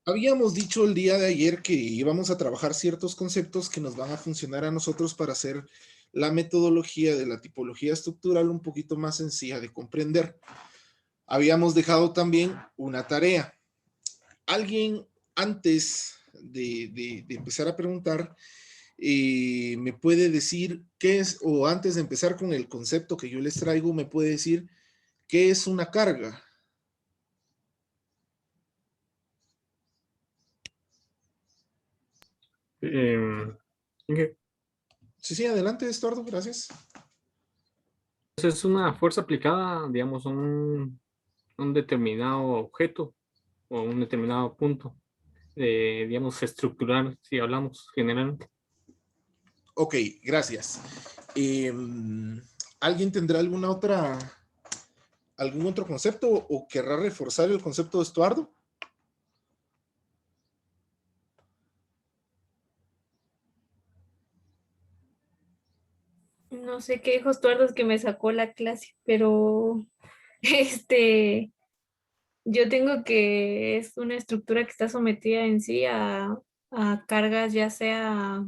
Habíamos dicho el día de ayer que íbamos a trabajar ciertos conceptos que nos van a funcionar a nosotros para hacer la metodología de la tipología estructural un poquito más sencilla de comprender. Habíamos dejado también una tarea. Alguien antes de empezar a preguntar, me puede decir qué es, o antes de empezar con el concepto que yo les traigo, me puede decir qué es una carga. Eh, Inge, Sí, sí, adelante, Estuardo, gracias. pues es una fuerza aplicada, digamos, a un determinado objeto o un determinado punto, digamos, estructural, si hablamos generalmente. Ok, gracias. Eh, ¿Alguien tendrá algún otro concepto o querrá reforzar el concepto de Estuardo? No sé qué dijo Estuardo que me sacó la clase, pero este, yo tengo que es una estructura que está sometida en sí a cargas ya sea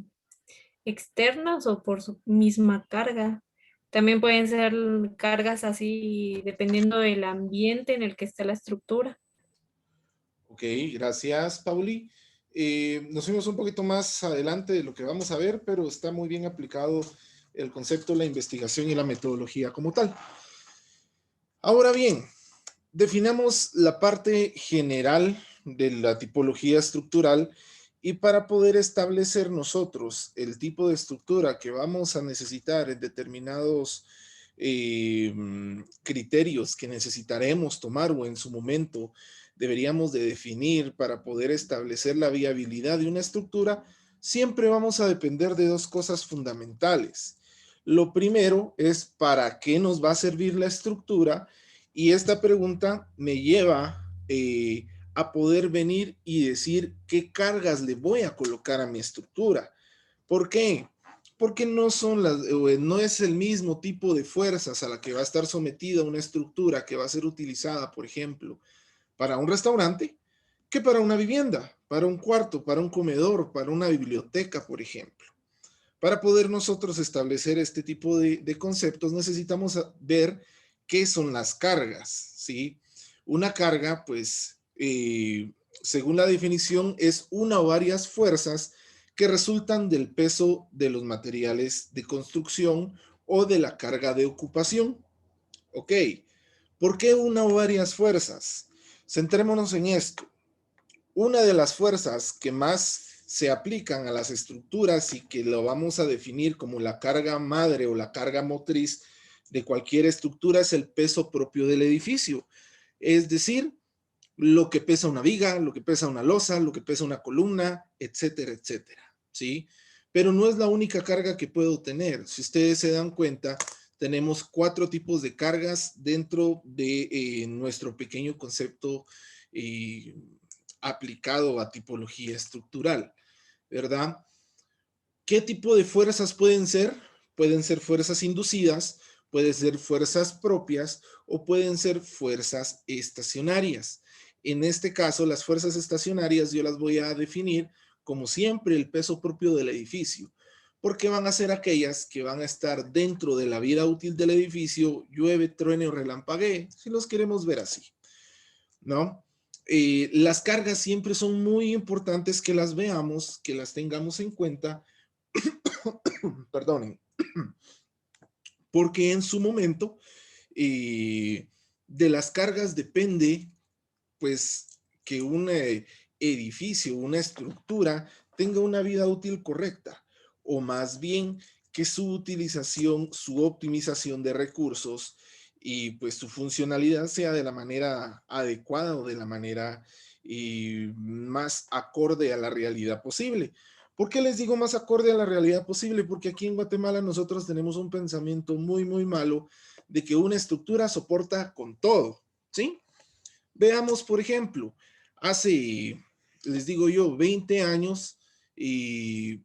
externas o por su misma carga. También pueden ser cargas así dependiendo del ambiente en el que está la estructura. Ok, gracias, Pauli. Nos fuimos un poquito más adelante de lo que vamos a ver, pero está muy bien aplicado el concepto, la investigación y la metodología como tal. Ahora bien, definamos la parte general de la tipología estructural y para poder establecer nosotros el tipo de estructura que vamos a necesitar en determinados criterios que necesitaremos tomar o en su momento deberíamos de definir para poder establecer la viabilidad de una estructura, siempre vamos a depender de dos cosas fundamentales. Lo primero es para qué nos va a servir la estructura y esta pregunta me lleva a poder venir y decir qué cargas le voy a colocar a mi estructura. ¿Por qué? Porque no es el mismo tipo de fuerzas a la que va a estar sometida una estructura que va a ser utilizada, por ejemplo, para un restaurante, que para una vivienda, para un cuarto, para un comedor, para una biblioteca, por ejemplo. Para poder nosotros establecer este tipo de conceptos, necesitamos ver qué son las cargas, ¿sí? Una carga, pues, según la definición, es una o varias fuerzas que resultan del peso de los materiales de construcción o de la carga de ocupación. Ok, ¿por qué una o varias fuerzas? Centrémonos en esto. Una de las fuerzas que más se aplican a las estructuras y que lo vamos a definir como la carga madre o la carga motriz de cualquier estructura es el peso propio del edificio. Es decir, lo que pesa una viga, lo que pesa una losa, lo que pesa una columna, etcétera, etcétera. ¿Sí? Pero no es la única carga que puedo tener. Si ustedes se dan cuenta, tenemos 4 tipos de cargas dentro de nuestro pequeño concepto eh, aplicado a tipología estructural, ¿verdad? ¿Qué tipo de fuerzas pueden ser? Pueden ser fuerzas inducidas, pueden ser fuerzas propias o pueden ser fuerzas estacionarias. En este caso, las fuerzas estacionarias yo las voy a definir como siempre el peso propio del edificio, porque van a ser aquellas que van a estar dentro de la vida útil del edificio, llueve, truene o relampaguee, si los queremos ver así, ¿no? Las cargas siempre son muy importantes que las veamos, que las tengamos en cuenta, perdonen, porque en su momento de las cargas depende, pues, que un edificio, una estructura tenga una vida útil correcta, o más bien que su utilización, su optimización de recursos y pues su funcionalidad sea de la manera adecuada o de la manera más acorde a la realidad posible. ¿Por qué les digo más acorde a la realidad posible? Porque aquí en Guatemala nosotros tenemos un pensamiento muy, muy malo de que una estructura soporta con todo, ¿sí? Veamos, por ejemplo, hace, les digo yo, 20 años y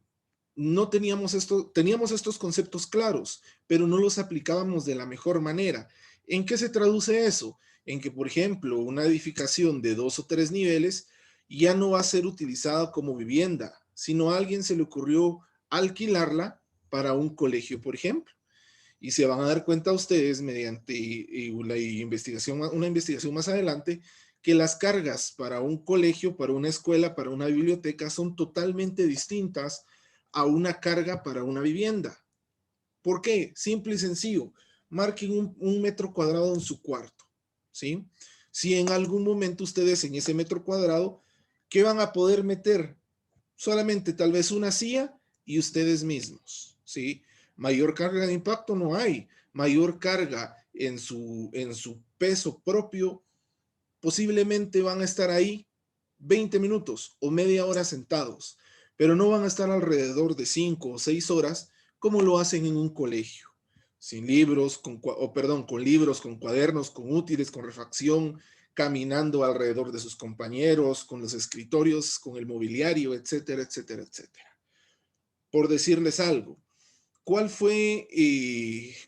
no teníamos esto, teníamos estos conceptos claros, pero no los aplicábamos de la mejor manera. ¿En qué se traduce eso? En que, por ejemplo, una edificación de 2 o 3 niveles, ya no va a ser utilizada como vivienda, sino a alguien se le ocurrió alquilarla para un colegio, por ejemplo. Y se van a dar cuenta ustedes mediante una investigación más adelante, que las cargas para un colegio, para una escuela, para una biblioteca son totalmente distintas a una carga para una vivienda. ¿Por qué? Simple y sencillo. Marquen un metro cuadrado en su cuarto, ¿sí? Si en algún momento ustedes en ese metro cuadrado, ¿qué van a poder meter? Solamente tal vez una silla y ustedes mismos, ¿sí? Mayor carga de impacto no hay. Mayor carga en su peso propio, posiblemente van a estar ahí 20 minutos o media hora sentados, pero no van a estar alrededor de 5 o 6 horas como lo hacen en un colegio, sin libros, con libros, con cuadernos, con útiles, con refacción, caminando alrededor de sus compañeros, con los escritorios, con el mobiliario, etcétera, etcétera, etcétera. Por decirles algo, ¿cuál fue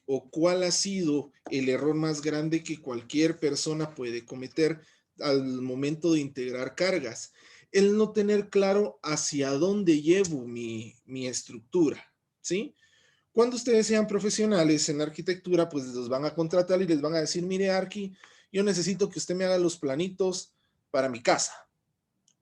o cuál ha sido el error más grande que cualquier persona puede cometer al momento de integrar cargas? El no tener claro hacia dónde llevo mi estructura, ¿sí? Cuando ustedes sean profesionales en arquitectura, pues los van a contratar y les van a decir, mire, Arqui, yo necesito que usted me haga los planitos para mi casa.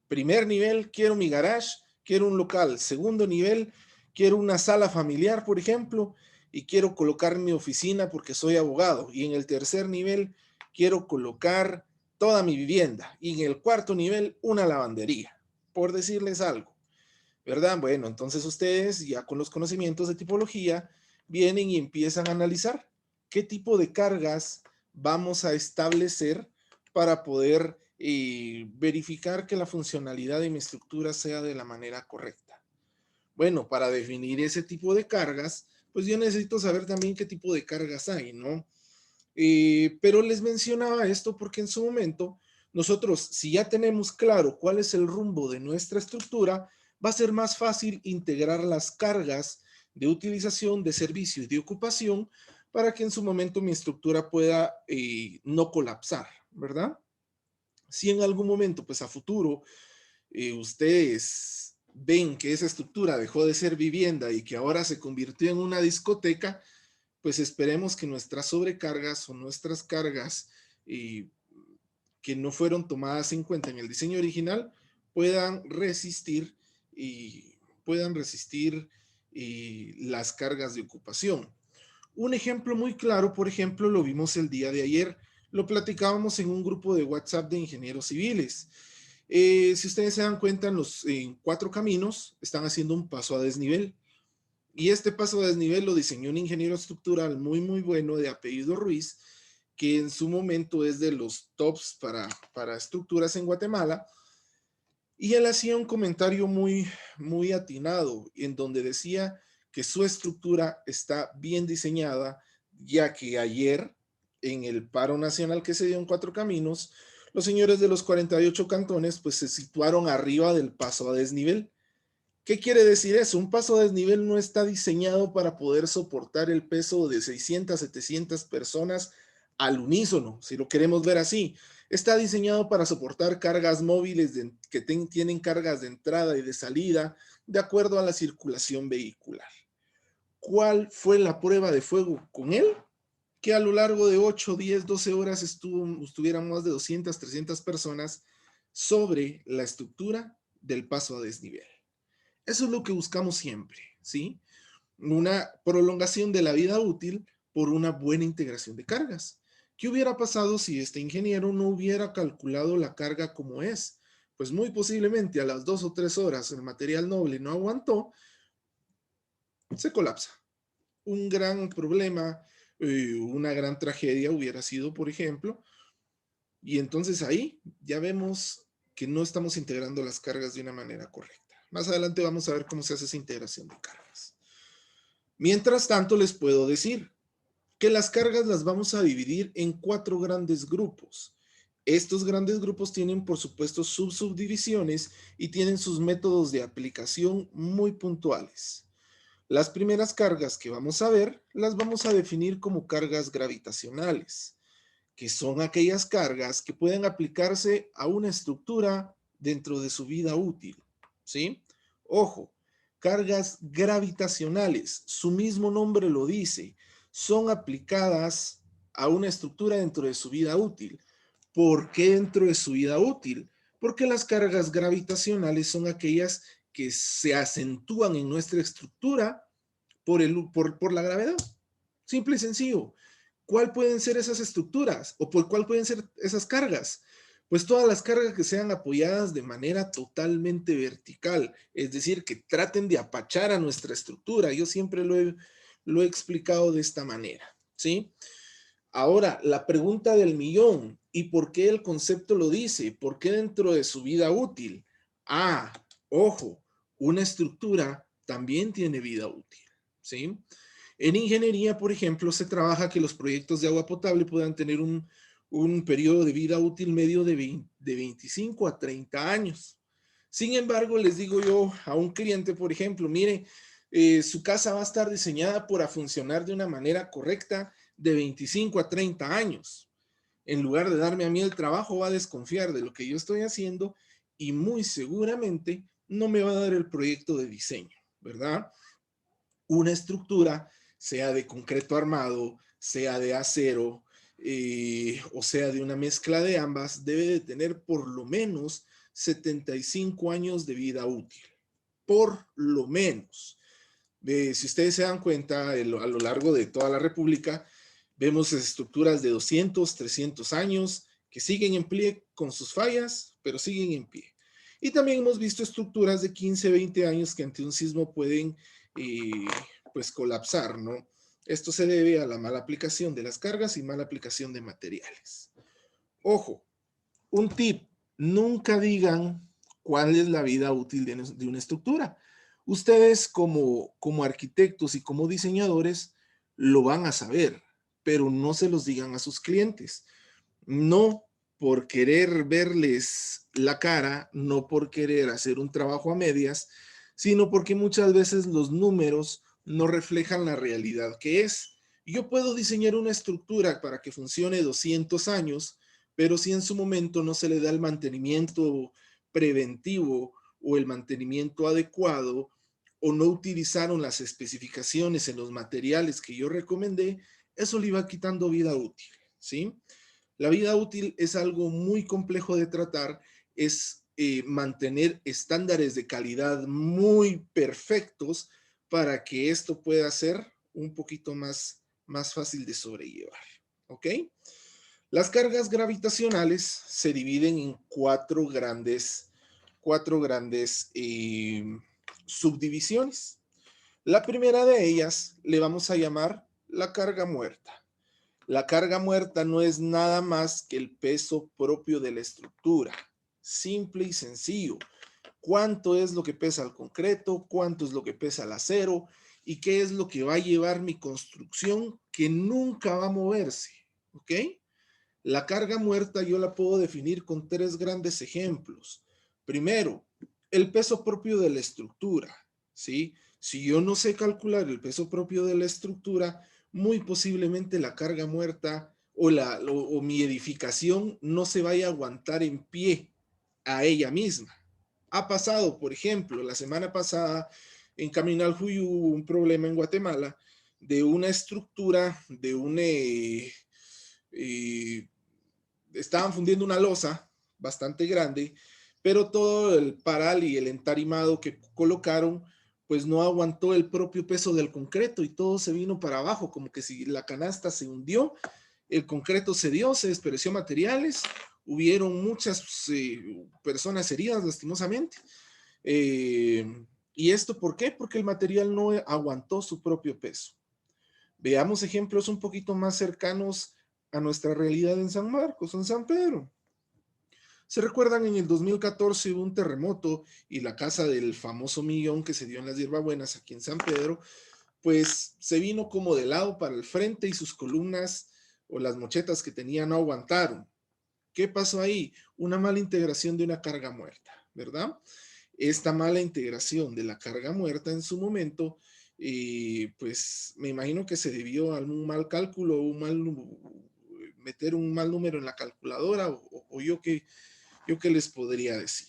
Primer nivel, quiero mi garage, quiero un local. Segundo nivel, quiero una sala familiar, por ejemplo, y quiero colocar mi oficina porque soy abogado. Y en el tercer nivel, quiero colocar toda mi vivienda. Y en el cuarto nivel, una lavandería, por decirles algo, ¿verdad? Bueno, entonces ustedes ya con los conocimientos de tipología vienen y empiezan a analizar qué tipo de cargas vamos a establecer para poder verificar que la funcionalidad de mi estructura sea de la manera correcta. Bueno, para definir ese tipo de cargas, pues yo necesito saber también qué tipo de cargas hay, ¿no? Pero les mencionaba esto porque en su momento nosotros, si ya tenemos claro cuál es el rumbo de nuestra estructura, va a ser más fácil integrar las cargas de utilización, de servicio y de ocupación para que en su momento mi estructura pueda no colapsar, ¿verdad? Si en algún momento, pues a futuro, ustedes ven que esa estructura dejó de ser vivienda y que ahora se convirtió en una discoteca, pues esperemos que nuestras sobrecargas o nuestras cargas que no fueron tomadas en cuenta en el diseño original puedan resistir y puedan resistir las cargas de ocupación. Un ejemplo muy claro, por ejemplo, lo vimos el día de ayer, lo platicábamos en un grupo de WhatsApp de ingenieros civiles. Si ustedes se dan cuenta, en 4 caminos están haciendo un paso a desnivel. Y este paso a desnivel lo diseñó un ingeniero estructural muy, muy bueno de apellido Ruiz, que en su momento es de los tops para estructuras en Guatemala. Y él hacía un comentario muy, muy atinado, en donde decía que su estructura está bien diseñada, ya que ayer, en el paro nacional que se dio en 4 caminos, los señores de los 48 cantones pues se situaron arriba del paso a desnivel. ¿Qué quiere decir eso? Un paso a desnivel no está diseñado para poder soportar el peso de 600, 700 personas al unísono, si lo queremos ver así. Está diseñado para soportar cargas móviles que tienen cargas de entrada y de salida de acuerdo a la circulación vehicular. ¿Cuál fue la prueba de fuego con él? Que a lo largo de 8, 10, 12 horas estuvieran más de 200, 300 personas sobre la estructura del paso a desnivel. Eso es lo que buscamos siempre, ¿sí? Una prolongación de la vida útil por una buena integración de cargas. ¿Qué hubiera pasado si este ingeniero no hubiera calculado la carga como es? Pues muy posiblemente a las 2 o 3 horas el material noble no aguantó, se colapsa. Un gran problema, una gran tragedia hubiera sido, por ejemplo, y entonces ahí ya vemos que no estamos integrando las cargas de una manera correcta. Más adelante vamos a ver cómo se hace esa integración de cargas. Mientras tanto, les puedo decir que las cargas las vamos a dividir en 4 grandes grupos. Estos grandes grupos tienen, por supuesto, subdivisiones y tienen sus métodos de aplicación muy puntuales. Las primeras cargas que vamos a ver, las vamos a definir como cargas gravitacionales, que son aquellas cargas que pueden aplicarse a una estructura dentro de su vida útil, ¿sí? Ojo, cargas gravitacionales, su mismo nombre lo dice, son aplicadas a una estructura dentro de su vida útil. ¿Por qué dentro de su vida útil? Porque las cargas gravitacionales son aquellas que se acentúan en nuestra estructura por la gravedad. Simple y sencillo. ¿Cuál pueden ser esas estructuras? ¿O por cuál pueden ser esas cargas? Pues todas las cargas que sean apoyadas de manera totalmente vertical, es decir, que traten de apachar a nuestra estructura. Yo siempre lo he explicado de esta manera, ¿sí? Ahora, la pregunta del millón, ¿y por qué el concepto lo dice? ¿Por qué dentro de su vida útil? Ah, ojo, una estructura también tiene vida útil, ¿sí? En ingeniería, por ejemplo, se trabaja que los proyectos de agua potable puedan tener un periodo de vida útil medio de 25 a 30 años. Sin embargo, les digo yo a un cliente, por ejemplo, mire, su casa va a estar diseñada para funcionar de una manera correcta de 25 a 30 años. En lugar de darme a mí el trabajo, va a desconfiar de lo que yo estoy haciendo y muy seguramente no me va a dar el proyecto de diseño, ¿verdad? Una estructura, sea de concreto armado, sea de acero, o sea de una mezcla de ambas, debe de tener por lo menos 75 años de vida útil. Por lo menos. Si ustedes se dan cuenta, a lo largo de toda la República, vemos estructuras de 200, 300 años que siguen en pie con sus fallas, pero siguen en pie. Y también hemos visto estructuras de 15, 20 años que ante un sismo pueden pues colapsar, ¿no? Esto se debe a la mala aplicación de las cargas y mala aplicación de materiales. Ojo, un tip, nunca digan cuál es la vida útil de una estructura. Ustedes como arquitectos y como diseñadores lo van a saber, pero no se los digan a sus clientes. No por querer verles la cara, no por querer hacer un trabajo a medias, sino porque muchas veces los números no reflejan la realidad que es. Yo puedo diseñar una estructura para que funcione 200 años, pero si en su momento no se le da el mantenimiento preventivo o el mantenimiento adecuado, o no utilizaron las especificaciones en los materiales que yo recomendé, eso le iba quitando vida útil, ¿sí? La vida útil es algo muy complejo de tratar, es mantener estándares de calidad muy perfectos para que esto pueda ser un poquito más fácil de sobrellevar, ¿ok? Las cargas gravitacionales se dividen en cuatro grandes subdivisiones. La primera de ellas le vamos a llamar la carga muerta. La carga muerta no es nada más que el peso propio de la estructura. Simple y sencillo. ¿Cuánto es lo que pesa el concreto? ¿Cuánto es lo que pesa el acero? ¿Y qué es lo que va a llevar mi construcción que nunca va a moverse? ¿Ok? La carga muerta yo la puedo definir con tres grandes ejemplos. Primero, el peso propio de la estructura, ¿sí? Si yo no sé calcular el peso propio de la estructura, muy posiblemente la carga muerta o mi edificación no se vaya a aguantar en pie a ella misma. Ha pasado, por ejemplo, la semana pasada en Camino al Juyú hubo un problema en Guatemala de una estructura, estaban fundiendo una losa bastante grande, pero todo el paral y el entarimado que colocaron, pues no aguantó el propio peso del concreto y todo se vino para abajo, como que si la canasta se hundió, el concreto se dio, se despereció materiales, hubieron muchas personas heridas lastimosamente. ¿Y esto por qué? Porque el material no aguantó su propio peso. Veamos ejemplos un poquito más cercanos a nuestra realidad en San Marcos, en San Pedro. ¿Se recuerdan en el 2014 hubo un terremoto y la casa del famoso millón que se dio en las Hierbabuenas aquí en San Pedro, pues se vino como de lado para el frente y sus columnas o las mochetas que tenía no aguantaron? ¿Qué pasó ahí? Una mala integración de una carga muerta, ¿verdad? Esta mala integración de la carga muerta en su momento, pues me imagino que se debió a un mal cálculo, meter un mal número en la calculadora, o yo qué les podría decir.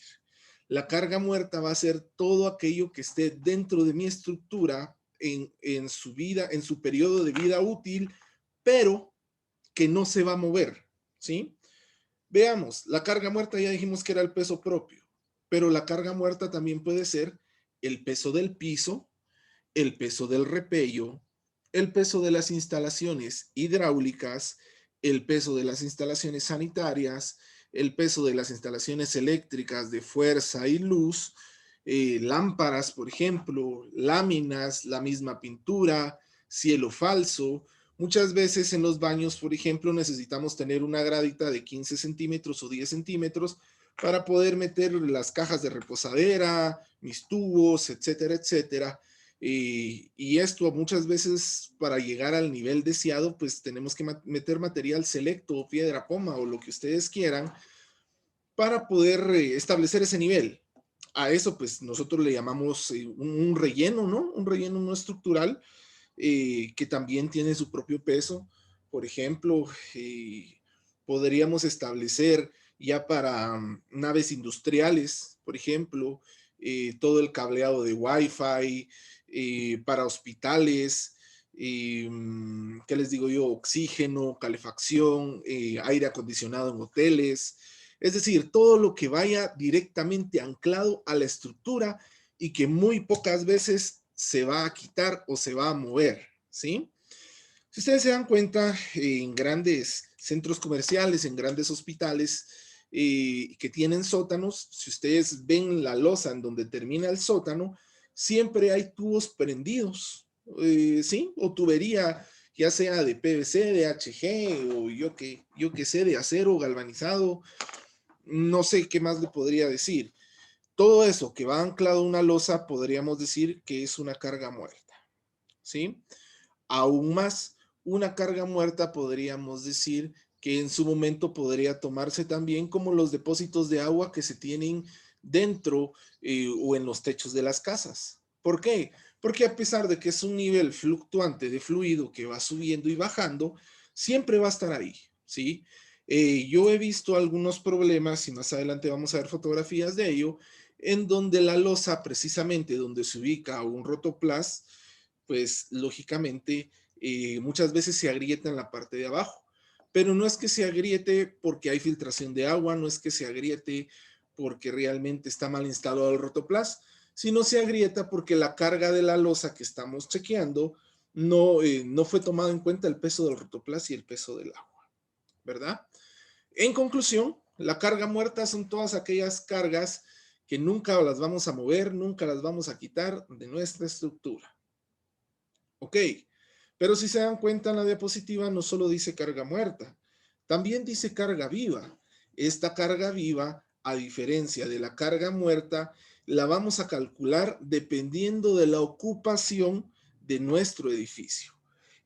La carga muerta va a ser todo aquello que esté dentro de mi estructura en su vida, en su periodo de vida útil, pero que no se va a mover, ¿sí? Veamos, la carga muerta ya dijimos que era el peso propio, pero la carga muerta también puede ser el peso del piso, el peso del repello, el peso de las instalaciones hidráulicas, el peso de las instalaciones sanitarias, el peso de las instalaciones eléctricas de fuerza y luz, lámparas, por ejemplo, láminas, la misma pintura, cielo falso. Muchas veces en los baños, por ejemplo, necesitamos tener una gradita de 15 centímetros o 10 centímetros para poder meter las cajas de reposadera, mis tubos, etcétera, etcétera. Y esto muchas veces para llegar al nivel deseado, pues tenemos que meter material selecto o piedra poma o lo que ustedes quieran para poder establecer ese nivel. A eso pues nosotros le llamamos un relleno, ¿no? Un relleno no estructural que también tiene su propio peso. Por ejemplo, podríamos establecer ya para naves industriales, por ejemplo, todo el cableado de Wi-Fi, para hospitales, ¿qué les digo yo? Oxígeno, calefacción, aire acondicionado en hoteles. Es decir, todo lo que vaya directamente anclado a la estructura y que muy pocas veces se va a quitar o se va a mover, ¿sí? Si ustedes se dan cuenta, en grandes centros comerciales, en grandes hospitales que tienen sótanos, si ustedes ven la losa en donde termina el sótano, siempre hay tubos prendidos, ¿sí? O tubería, ya sea de PVC, de HG o yo que sé, de acero galvanizado, no sé qué más le podría decir. Todo eso que va anclado a una losa podríamos decir que es una carga muerta, ¿sí? Aún más, una carga muerta podríamos decir que en su momento podría tomarse también como los depósitos de agua que se tienen dentro o en los techos de las casas. ¿Por qué? Porque a pesar de que es un nivel fluctuante de fluido que va subiendo y bajando, siempre va a estar ahí, ¿sí? Yo he visto algunos problemas, y más adelante vamos a ver fotografías de ello, en donde la losa, precisamente donde se ubica un rotoplas, pues lógicamente muchas veces se agrieta en la parte de abajo. Pero no es que se agriete porque hay filtración de agua, no es que se agriete porque realmente está mal instalado el rotoplas, sino se agrieta porque la carga de la losa que estamos chequeando no fue tomado en cuenta el peso del rotoplas y el peso del agua, ¿verdad? En conclusión, la carga muerta son todas aquellas cargas que nunca las vamos a mover, nunca las vamos a quitar de nuestra estructura. Ok, pero si se dan cuenta en la diapositiva no solo dice carga muerta, también dice carga viva. Esta carga viva, a diferencia de la carga muerta, la vamos a calcular dependiendo de la ocupación de nuestro edificio.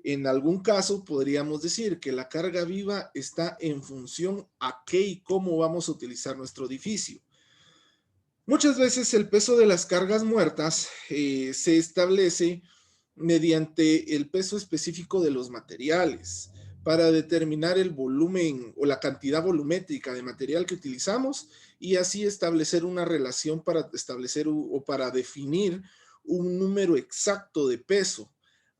En algún caso podríamos decir que la carga viva está en función a qué y cómo vamos a utilizar nuestro edificio. Muchas veces el peso de las cargas muertas se establece mediante el peso específico de los materiales para determinar el volumen o la cantidad volumétrica de material que utilizamos y así establecer una relación para establecer o para definir un número exacto de peso.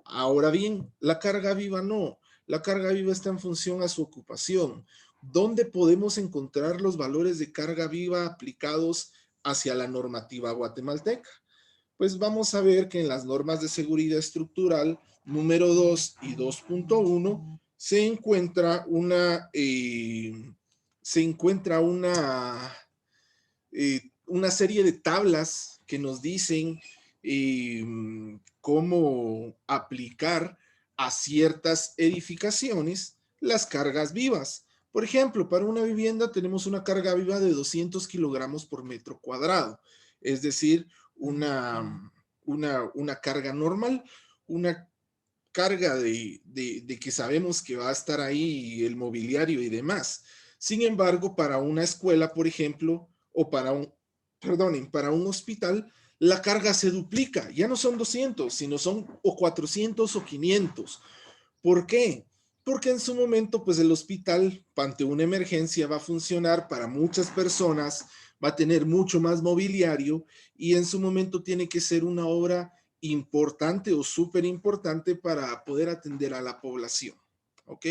Ahora bien, la carga viva no. La carga viva está en función a su ocupación. ¿Dónde podemos encontrar los valores de carga viva aplicados hacia la normativa guatemalteca? Pues vamos a ver que en las normas de seguridad estructural número 2 y 2.1 se encuentra una serie de tablas que nos dicen cómo aplicar a ciertas edificaciones las cargas vivas. Por ejemplo, para una vivienda tenemos una carga viva de 200 kilogramos por metro cuadrado, es decir, una carga normal, una carga de que sabemos que va a estar ahí el mobiliario y demás. Sin embargo, para una escuela, por ejemplo, o para un hospital, la carga se duplica. Ya no son 200, sino son o 400 o 500. ¿Por qué? Porque en su momento, pues el hospital, ante una emergencia, va a funcionar para muchas personas, va a tener mucho más mobiliario y en su momento tiene que ser una obra importante o súper importante para poder atender a la población. ¿Ok?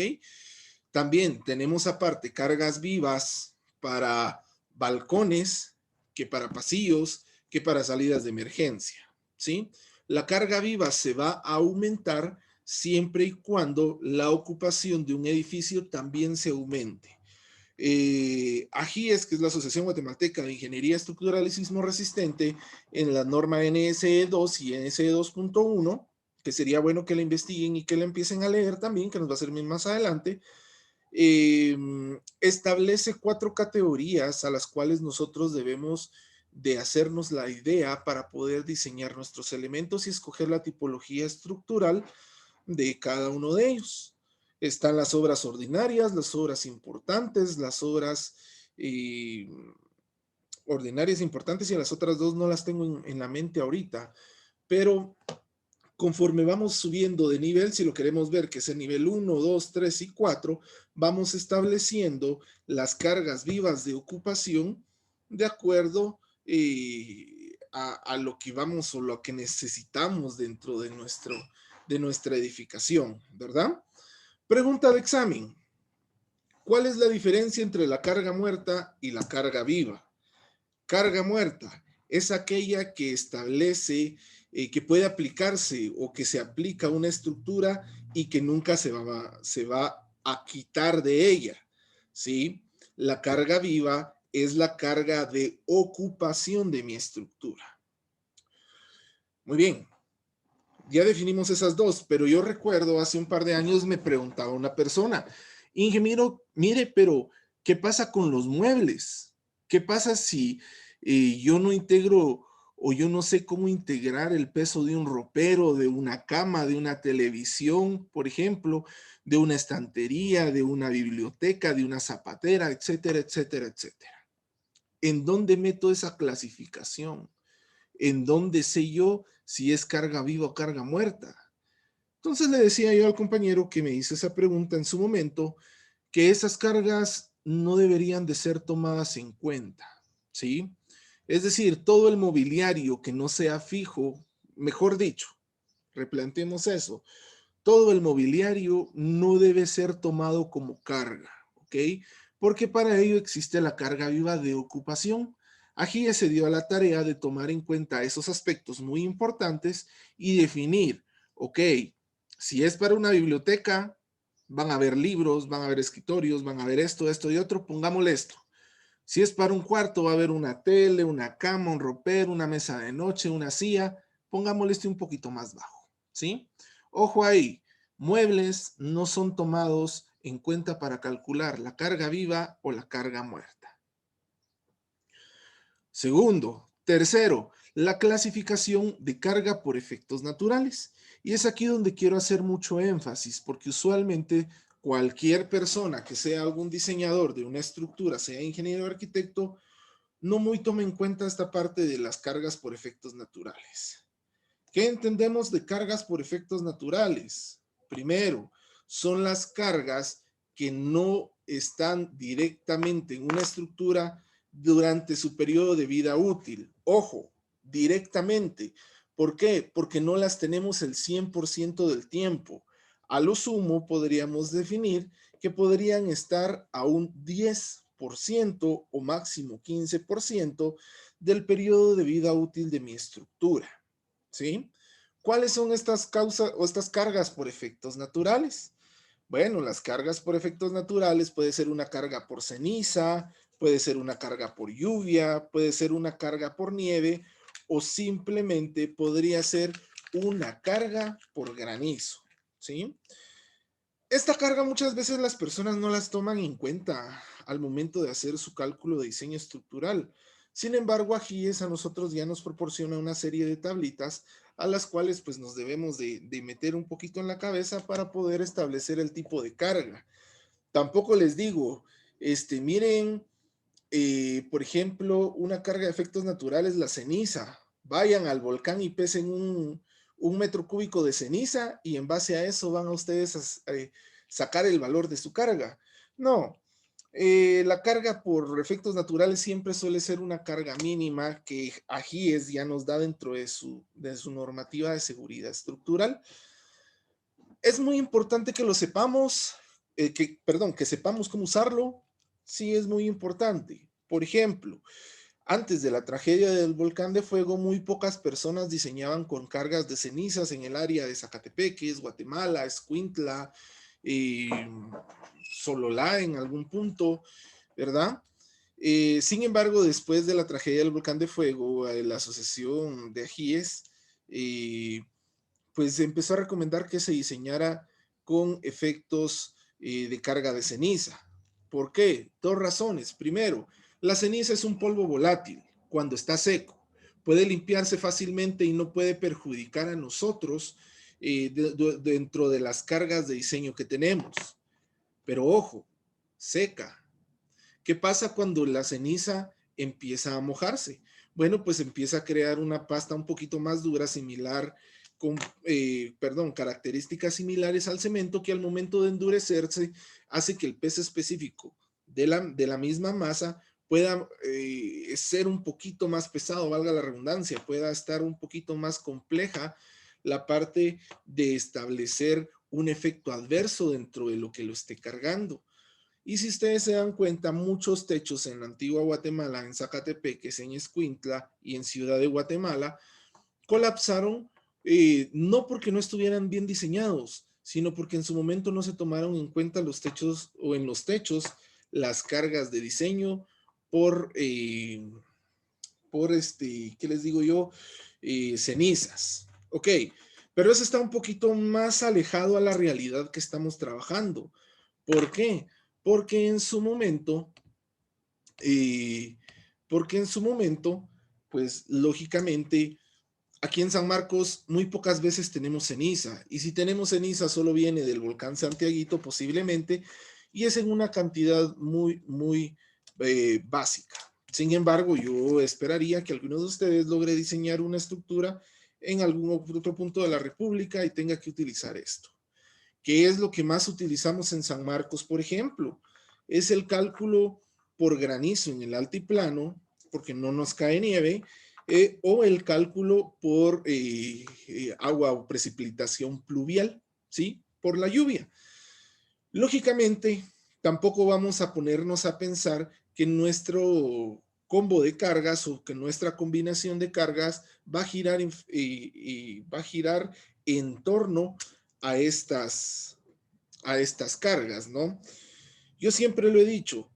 También tenemos aparte cargas vivas para balcones, que para pasillos, que para salidas de emergencia. ¿Sí? La carga viva se va a aumentar siempre y cuando la ocupación de un edificio también se aumente. AGIES, que es la Asociación Guatemalteca de Ingeniería Estructural y Sismo Resistente, en la norma NSE 2 y NSE 2.1, que sería bueno que la investiguen y que la empiecen a leer también, que nos va a servir más adelante, establece 4 categorías a las cuales nosotros debemos de hacernos la idea para poder diseñar nuestros elementos y escoger la tipología estructural de cada uno de ellos. Están las obras ordinarias, las obras importantes, las obras ordinarias importantes, y las otras dos no las tengo en la mente ahorita, pero conforme vamos subiendo de nivel, si lo queremos ver, que es el nivel 1, 2, 3 y 4, vamos estableciendo las cargas vivas de ocupación de acuerdo a lo que vamos o lo que necesitamos dentro de nuestra edificación, ¿verdad? Pregunta de examen. ¿Cuál es la diferencia entre la carga muerta y la carga viva? Carga muerta es aquella que establece que puede aplicarse o que se aplica a una estructura y que nunca se va a quitar de ella, ¿sí? La carga viva es la carga de ocupación de mi estructura. Muy bien, ya definimos esas dos, pero yo recuerdo hace un par de años me preguntaba una persona, ingeniero, mire, pero ¿qué pasa con los muebles? ¿Qué pasa si yo no integro o yo no sé cómo integrar el peso de un ropero, de una cama, de una televisión, por ejemplo, de una estantería, de una biblioteca, de una zapatera, etcétera, etcétera, etcétera? ¿En dónde meto esa clasificación? ¿En dónde sé yo si es carga viva o carga muerta? Entonces le decía yo al compañero que me hizo esa pregunta en su momento, que esas cargas no deberían de ser tomadas en cuenta, ¿sí? Es decir, todo el mobiliario que no sea fijo, mejor dicho, replanteemos eso, todo el mobiliario no debe ser tomado como carga, ¿ok? Porque para ello existe la carga viva de ocupación. AGIE se dio a la tarea de tomar en cuenta esos aspectos muy importantes y definir, ok, si es para una biblioteca, van a haber libros, van a haber escritorios, van a haber esto, esto y otro, pongámosle esto. Si es para un cuarto, va a haber una tele, una cama, un ropero, una mesa de noche, una silla, pongámosle este un poquito más bajo, ¿sí? Ojo ahí, muebles no son tomados en cuenta para calcular la carga viva o la carga muerta. Segundo, tercero, la clasificación de carga por efectos naturales. Y es aquí donde quiero hacer mucho énfasis, porque usualmente cualquier persona que sea algún diseñador de una estructura, sea ingeniero o arquitecto, no muy toma en cuenta esta parte de las cargas por efectos naturales. ¿Qué entendemos de cargas por efectos naturales? Primero, son las cargas que no están directamente en una estructura durante su periodo de vida útil. Ojo, directamente. ¿Por qué? Porque no las tenemos el 100% del tiempo. A lo sumo podríamos definir que podrían estar a un 10% o máximo 15% del periodo de vida útil de mi estructura. ¿Sí? ¿Cuáles son estas causas o estas cargas por efectos naturales? Bueno, las cargas por efectos naturales puede ser una carga por ceniza, puede ser una carga por lluvia, puede ser una carga por nieve o simplemente podría ser una carga por granizo, ¿sí? Esta carga muchas veces las personas no las toman en cuenta al momento de hacer su cálculo de diseño estructural. Sin embargo, AGIES a nosotros ya nos proporciona una serie de tablitas a las cuales pues nos debemos de meter un poquito en la cabeza para poder establecer el tipo de carga. Tampoco les digo, miren, por ejemplo, una carga de efectos naturales, la ceniza. Vayan al volcán y pesen un metro cúbico de ceniza y en base a eso van a ustedes a sacar el valor de su carga. No, La carga por efectos naturales siempre suele ser una carga mínima que AGIES ya nos da dentro de su normativa de seguridad estructural. Es muy importante que lo sepamos, que sepamos cómo usarlo. Sí, es muy importante. Por ejemplo, antes de la tragedia del volcán de fuego, muy pocas personas diseñaban con cargas de cenizas en el área de Zacatepeques, Guatemala, Escuintla, eh, Sololá en algún punto, ¿verdad? Sin embargo, después de la tragedia del volcán de fuego, la asociación de AGIES, pues empezó a recomendar que se diseñara con efectos de carga de ceniza. ¿Por qué? Dos razones. Primero, la ceniza es un polvo volátil cuando está seco. Puede limpiarse fácilmente y no puede perjudicar a nosotros dentro de las cargas de diseño que tenemos. Pero ojo, seca. ¿Qué pasa cuando la ceniza empieza a mojarse? Bueno, pues empieza a crear una pasta un poquito más dura, similar, con, características similares al cemento, que al momento de endurecerse hace que el peso específico de la misma masa pueda ser un poquito más pesado, valga la redundancia, pueda estar un poquito más compleja la parte de establecer un efecto adverso dentro de lo que lo esté cargando. Y si ustedes se dan cuenta, muchos techos en la antigua Guatemala, en Zacatepeques, en Escuintla y en Ciudad de Guatemala, colapsaron no porque no estuvieran bien diseñados, sino porque en su momento no se tomaron en cuenta los techos o en los techos las cargas de diseño por ¿qué les digo yo? Cenizas. Ok, pero eso está un poquito más alejado a la realidad que estamos trabajando. ¿Por qué? Porque en su momento, eh, pues lógicamente, aquí en San Marcos muy pocas veces tenemos ceniza, y si tenemos ceniza solo viene del volcán Santiaguito posiblemente, y es en una cantidad muy, muy básica. Sin embargo, yo esperaría que alguno de ustedes logre diseñar una estructura en algún otro punto de la República y tenga que utilizar esto. ¿Qué es lo que más utilizamos en San Marcos, por ejemplo? Es el cálculo por granizo en el altiplano, porque no nos cae nieve, o el cálculo por agua o precipitación pluvial, ¿sí? Por la lluvia. Lógicamente, tampoco vamos a ponernos a pensar que nuestro combo de cargas o que nuestra combinación de cargas va a girar, va a girar en torno a estas cargas, ¿no? Yo siempre lo he dicho,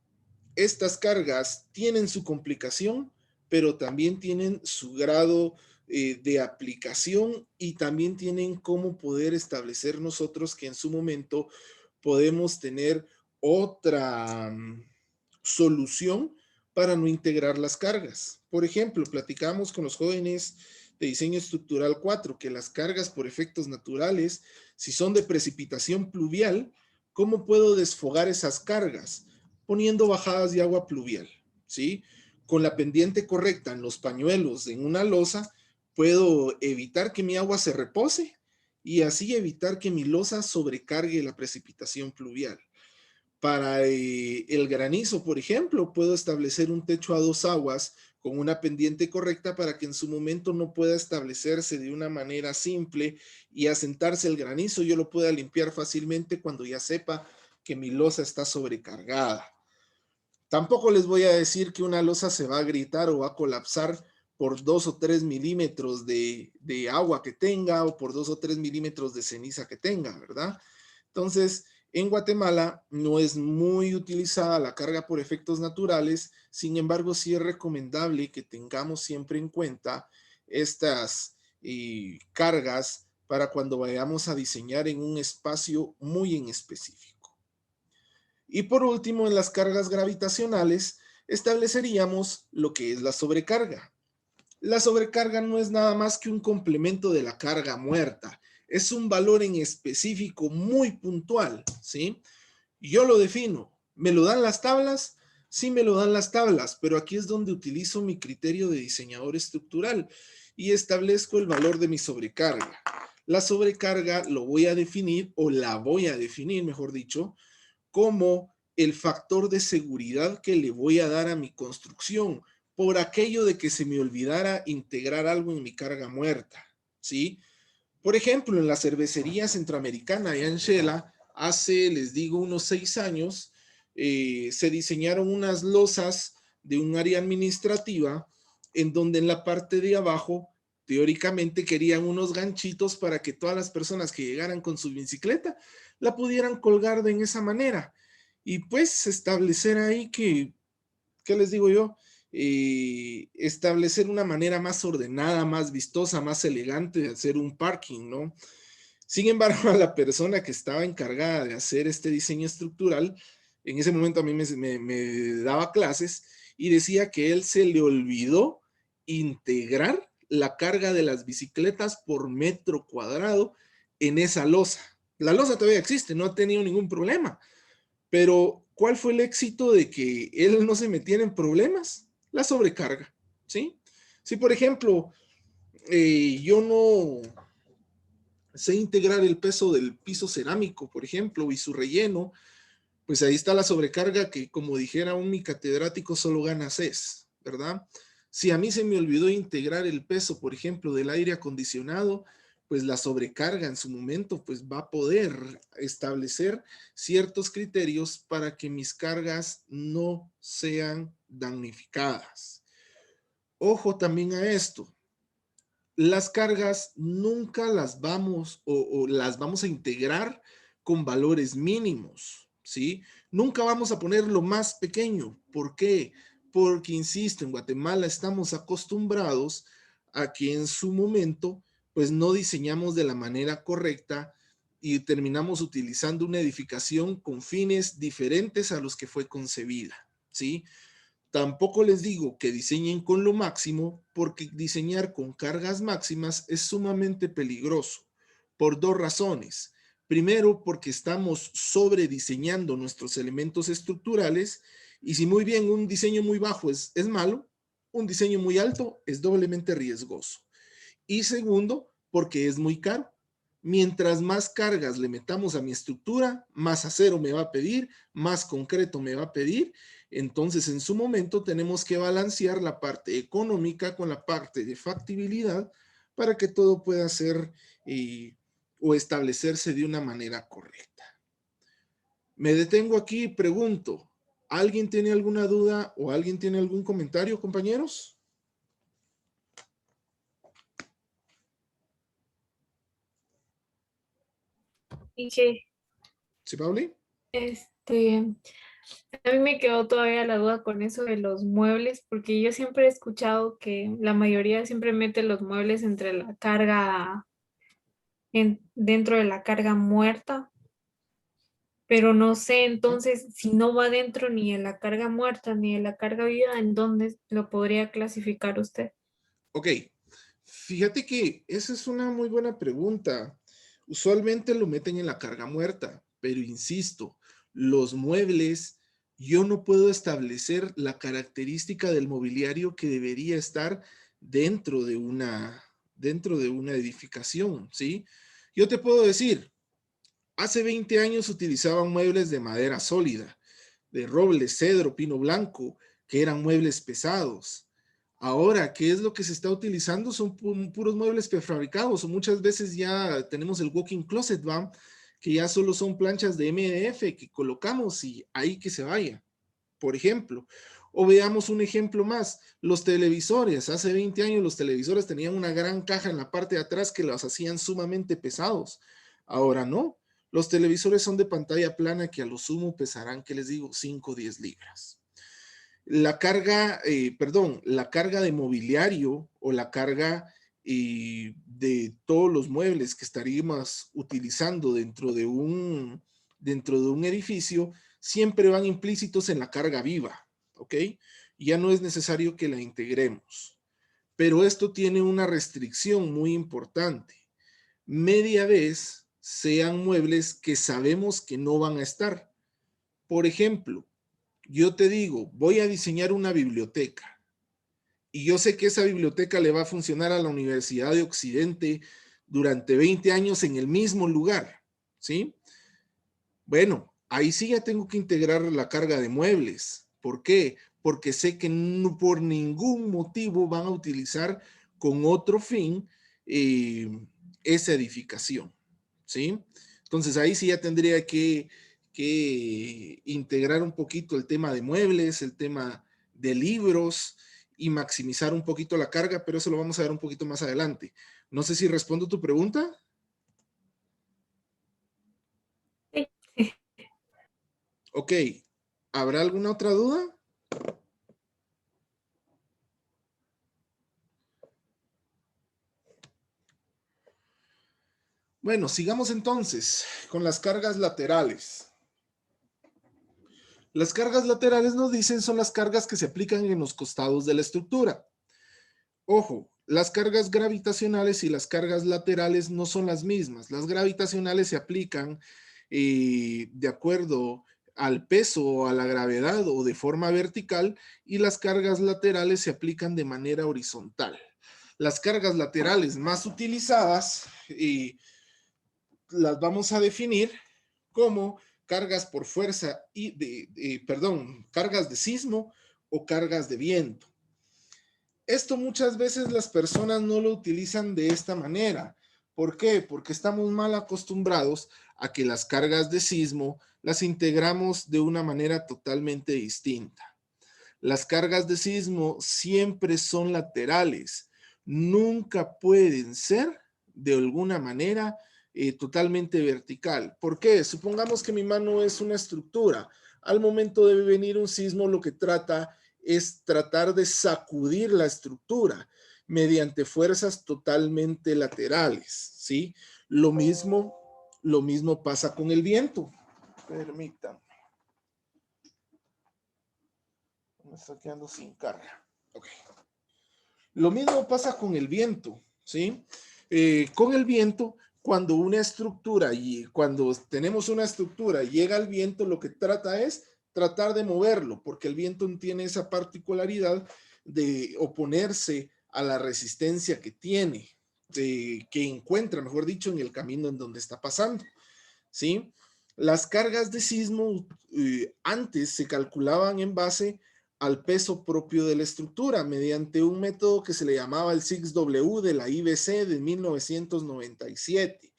estas cargas tienen su complicación, pero también tienen su grado de aplicación y también tienen cómo poder establecer nosotros que en su momento podemos tener otra solución para no integrar las cargas. Por ejemplo, platicamos con los jóvenes de diseño estructural 4 que las cargas por efectos naturales, si son de precipitación pluvial, ¿cómo puedo desfogar esas cargas? Poniendo bajadas de agua pluvial, ¿sí? Con la pendiente correcta en los pañuelos, en una losa, puedo evitar que mi agua se repose y así evitar que mi losa sobrecargue la precipitación pluvial. Para el granizo, por ejemplo, puedo establecer un techo a dos aguas con una pendiente correcta para que en su momento no pueda establecerse de una manera simple y asentarse el granizo. Yo lo pueda limpiar fácilmente cuando ya sepa que mi losa está sobrecargada. Tampoco les voy a decir que una losa se va a grietar o va a colapsar por 2 o 3 milímetros de agua que tenga o por 2 o 3 milímetros de ceniza que tenga, ¿verdad? Entonces, en Guatemala no es muy utilizada la carga por efectos naturales, sin embargo, sí es recomendable que tengamos siempre en cuenta estas cargas para cuando vayamos a diseñar en un espacio muy en específico. Y por último, en las cargas gravitacionales, estableceríamos lo que es la sobrecarga. La sobrecarga no es nada más que un complemento de la carga muerta. Es un valor en específico muy puntual, ¿sí? Yo lo defino. ¿Me lo dan las tablas? Sí, me lo dan las tablas, pero aquí es donde utilizo mi criterio de diseñador estructural y establezco el valor de mi sobrecarga. La sobrecarga lo voy a definir, o la voy a definir, mejor dicho, como el factor de seguridad que le voy a dar a mi construcción, por aquello de que se me olvidara integrar algo en mi carga muerta, ¿sí? Por ejemplo, en la cervecería centroamericana, allá en Shela, hace, les digo, unos 6 años, se diseñaron unas losas de un área administrativa en donde en la parte de abajo, teóricamente querían unos ganchitos para que todas las personas que llegaran con su bicicleta la pudieran colgar de en esa manera. Y pues establecer ahí que, ¿qué les digo yo? Establecer una manera más ordenada, más vistosa, más elegante de hacer un parking, ¿no? Sin embargo, a la persona que estaba encargada de hacer este diseño estructural, en ese momento a mí me daba clases y decía que él se le olvidó integrar la carga de las bicicletas por metro cuadrado en esa losa. La losa todavía existe, no ha tenido ningún problema, pero ¿cuál fue el éxito de que él no se metiera en problemas? La sobrecarga, ¿sí? Si, por ejemplo, yo no sé integrar el peso del piso cerámico, por ejemplo, y su relleno, pues ahí está la sobrecarga que, como dijera mi catedrático, solo gana CES, ¿verdad? Si a mí se me olvidó integrar el peso, por ejemplo, del aire acondicionado, pues la sobrecarga en su momento pues va a poder establecer ciertos criterios para que mis cargas no sean damnificadas. Ojo también a esto. Las cargas nunca las vamos o las vamos a integrar con valores mínimos, ¿sí? Nunca vamos a poner lo más pequeño. ¿Por qué? Porque, insisto, en Guatemala estamos acostumbrados a que en su momento, pues no diseñamos de la manera correcta y terminamos utilizando una edificación con fines diferentes a los que fue concebida, ¿sí? Tampoco les digo que diseñen con lo máximo, porque diseñar con cargas máximas es sumamente peligroso, por 2 razones. Primero, porque estamos sobrediseñando nuestros elementos estructurales, y si muy bien un diseño muy bajo es malo, un diseño muy alto es doblemente riesgoso. Y segundo, porque es muy caro. Mientras más cargas le metamos a mi estructura, más acero me va a pedir, más concreto me va a pedir. Entonces, en su momento tenemos que balancear la parte económica con la parte de factibilidad para que todo pueda ser o establecerse de una manera correcta. Me detengo aquí y pregunto, ¿alguien tiene alguna duda o alguien tiene algún comentario, compañeros? Dije, ¿Sí, Pauli? a mí me quedó todavía la duda con eso de los muebles, porque yo siempre he escuchado que la mayoría siempre mete los muebles entre la carga, dentro de la carga muerta, pero no sé entonces si no va dentro ni de la carga muerta ni de la carga viva, ¿en dónde lo podría clasificar usted? Ok, fíjate que esa es una muy buena pregunta. Usualmente lo meten en la carga muerta, pero insisto, los muebles, yo no puedo establecer la característica del mobiliario que debería estar dentro dentro de una edificación, ¿sí? Yo te puedo decir, hace 20 años utilizaban muebles de madera sólida, de roble, cedro, pino blanco, que eran muebles pesados. Ahora, ¿qué es lo que se está utilizando? Son puros muebles prefabricados, o muchas veces ya tenemos el walk-in closet, ¿va? Que ya solo son planchas de MDF que colocamos y ahí que se vaya, por ejemplo. O veamos un ejemplo más, los televisores. Hace 20 años los televisores tenían una gran caja en la parte de atrás que los hacían sumamente pesados. Ahora no, los televisores son de pantalla plana que a lo sumo pesarán, ¿qué les digo? 5 o 10 libras. La carga, la carga de mobiliario o la carga de todos los muebles que estaríamos utilizando dentro de un edificio siempre van implícitos en la carga viva, ¿ok? Ya no es necesario que la integremos. Pero esto tiene una restricción muy importante. Media vez sean muebles que sabemos que no van a estar. Por ejemplo, yo te digo, voy a diseñar una biblioteca y yo sé que esa biblioteca le va a funcionar a la Universidad de Occidente durante 20 años en el mismo lugar, ¿sí? Bueno, ahí sí ya tengo que integrar la carga de muebles. ¿Por qué? Porque sé que no, por ningún motivo van a utilizar con otro fin esa edificación, ¿sí? Entonces ahí sí ya tendría que integrar un poquito el tema de muebles, el tema de libros y maximizar un poquito la carga, pero eso lo vamos a ver un poquito más adelante. No sé si respondo tu pregunta. Sí. Ok, ¿habrá alguna otra duda? Bueno, sigamos entonces con las cargas laterales. Las cargas laterales nos dicen son las cargas que se aplican en los costados de la estructura. Ojo, las cargas gravitacionales y las cargas laterales no son las mismas. Las gravitacionales se aplican de acuerdo al peso o a la gravedad o de forma vertical y las cargas laterales se aplican de manera horizontal. Las cargas laterales más utilizadas las vamos a definir como cargas por fuerza y cargas de sismo o cargas de viento. Esto muchas veces las personas no lo utilizan de esta manera. ¿Por qué? Porque estamos mal acostumbrados a que las cargas de sismo las integramos de una manera totalmente distinta. Las cargas de sismo siempre son laterales, nunca pueden ser de alguna manera totalmente vertical. ¿Por qué? Supongamos que mi mano es una estructura. Al momento de venir un sismo, lo que trata es tratar de sacudir la estructura mediante fuerzas totalmente laterales, ¿sí? Lo mismo pasa con el viento. Permítanme. Me está quedando sin carga. Ok. Lo mismo pasa con el viento, ¿sí? Con el viento, cuando una estructura y cuando tenemos una estructura llega al viento, lo que trata es tratar de moverlo, porque el viento tiene esa particularidad de oponerse a la resistencia que tiene, que encuentra, mejor dicho, en el camino en donde está pasando, ¿sí? Las cargas de sismo antes se calculaban en base al peso propio de la estructura mediante un método que se le llamaba el 6W de la IBC de 1997.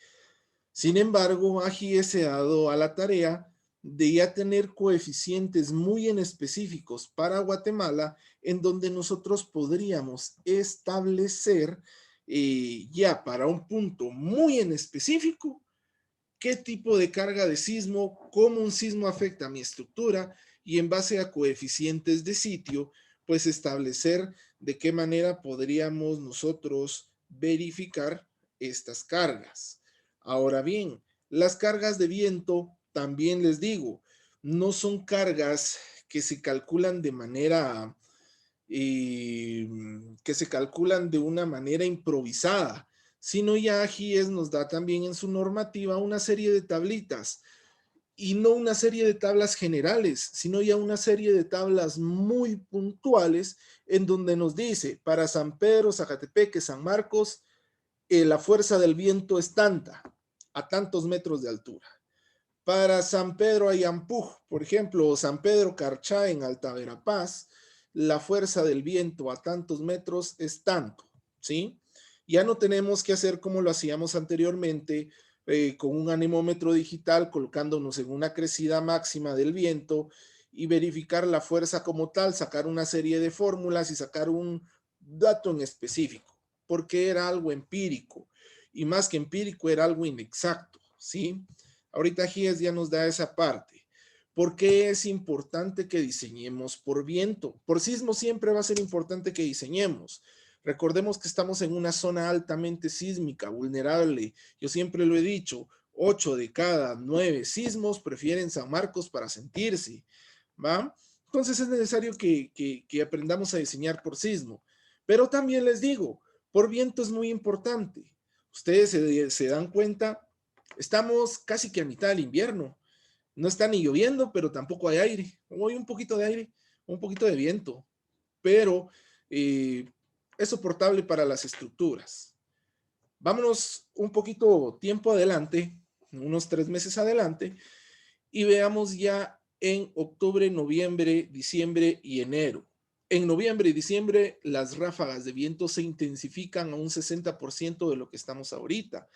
Sin embargo, AGI se ha dado a la tarea de ya tener coeficientes muy en específicos para Guatemala en donde nosotros podríamos establecer ya para un punto muy en específico qué tipo de carga de sismo, cómo un sismo afecta a mi estructura y en base a coeficientes de sitio, pues establecer de qué manera podríamos nosotros verificar estas cargas. Ahora bien, las cargas de viento, también les digo, no son cargas que se calculan de manera, que se calculan de una manera improvisada, sino ya GIES nos da también en su normativa una serie de tablitas y no una serie de tablas generales, sino ya una serie de tablas muy puntuales en donde nos dice para San Pedro, Zacatepeque, San Marcos, la fuerza del viento es tanta, a tantos metros de altura. Para San Pedro Ayampuj, por ejemplo, o San Pedro Carchá en Alta Verapaz, la fuerza del viento a tantos metros es tanto, ¿sí? Ya no tenemos que hacer como lo hacíamos anteriormente, con un anemómetro digital colocándonos en una crecida máxima del viento y verificar la fuerza como tal, sacar una serie de fórmulas y sacar un dato en específico, porque era algo empírico y más que empírico era algo inexacto, ¿sí? Ahorita GIES ya nos da esa parte. ¿Por qué es importante que diseñemos por viento? Por sismo siempre va a ser importante que diseñemos. Recordemos que estamos en una zona altamente sísmica, vulnerable. Yo siempre lo he dicho, 8 de cada 9 sismos prefieren San Marcos para sentirse, ¿va? Entonces es necesario que aprendamos a diseñar por sismo. Pero también les digo, por viento es muy importante. Ustedes se dan cuenta, estamos casi que a mitad del invierno. No está ni lloviendo, pero tampoco hay aire. Hay un poquito de aire, un poquito de viento, pero es soportable para las estructuras. Vámonos un poquito tiempo adelante, unos 3 meses adelante, y veamos ya en octubre, noviembre, diciembre y enero. En noviembre y diciembre las ráfagas de viento se intensifican a un 60% de lo que estamos ahorita.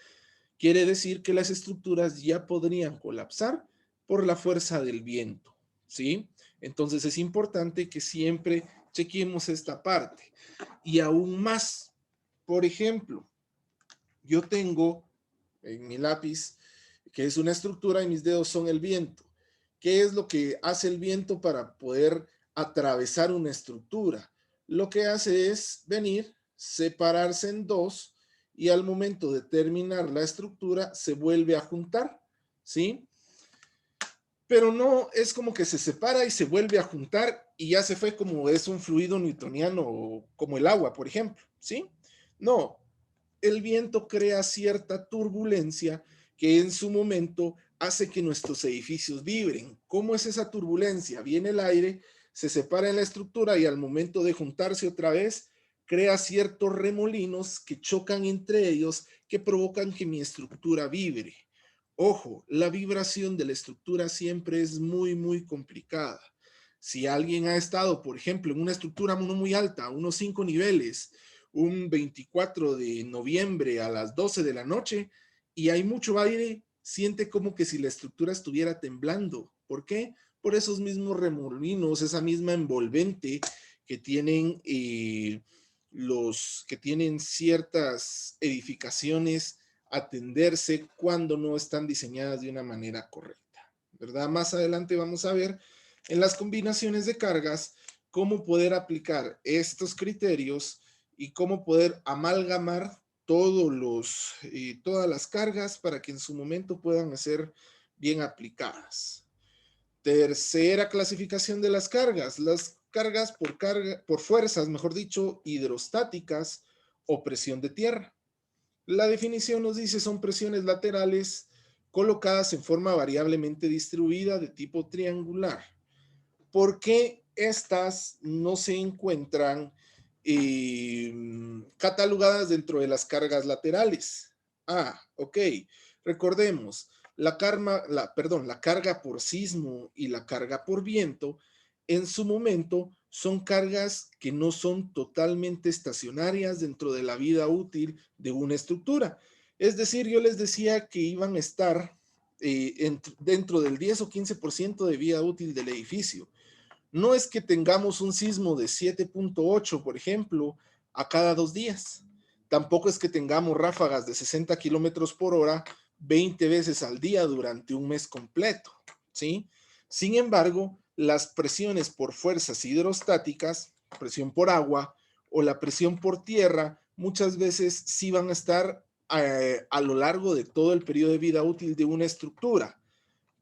Quiere decir que las estructuras ya podrían colapsar por la fuerza del viento, ¿sí? Entonces es importante que siempre chequemos esta parte. Y aún más, por ejemplo, yo tengo en mi lápiz que es una estructura y mis dedos son el viento. ¿Qué es lo que hace el viento para poder atravesar una estructura? Lo que hace es venir, separarse en dos y al momento de terminar la estructura se vuelve a juntar, ¿sí? Pero no es como que se separa y se vuelve a juntar y ya se fue como es un fluido newtoniano como el agua, por ejemplo, ¿sí? No, el viento crea cierta turbulencia que en su momento hace que nuestros edificios vibren. ¿Cómo es esa turbulencia? Viene el aire, se separa en la estructura y al momento de juntarse otra vez, crea ciertos remolinos que chocan entre ellos que provocan que mi estructura vibre. Ojo, la vibración de la estructura siempre es muy, muy complicada. Si alguien ha estado, por ejemplo, en una estructura muy alta, unos 5 niveles, un 24 de noviembre a las 12 de la noche y hay mucho aire, siente como que si la estructura estuviera temblando. ¿Por qué? Por esos mismos remolinos, esa misma envolvente que tienen los que tienen ciertas edificaciones a tenderse cuando no están diseñadas de una manera correcta, ¿verdad? Más adelante vamos a ver en las combinaciones de cargas cómo poder aplicar estos criterios y cómo poder amalgamar todas las cargas para que en su momento puedan ser bien aplicadas. Tercera clasificación de las cargas por fuerzas, mejor dicho, hidrostáticas o presión de tierra. La definición nos dice son presiones laterales colocadas en forma variablemente distribuida de tipo triangular. ¿Por qué estas no se encuentran catalogadas dentro de las cargas laterales? Ok. Recordemos, la carga por sismo y la carga por viento, en su momento son cargas que no son totalmente estacionarias dentro de la vida útil de una estructura. Es decir, yo les decía que iban a estar dentro del 10 o 15% de vida útil del edificio. No es que tengamos un sismo de 7.8, por ejemplo, a cada 2 días. Tampoco es que tengamos ráfagas de 60 kilómetros por hora 20 veces al día durante un mes completo, ¿sí? Sin embargo, las presiones por fuerzas hidrostáticas, presión por agua o la presión por tierra, muchas veces sí van a estar a lo largo de todo el periodo de vida útil de una estructura.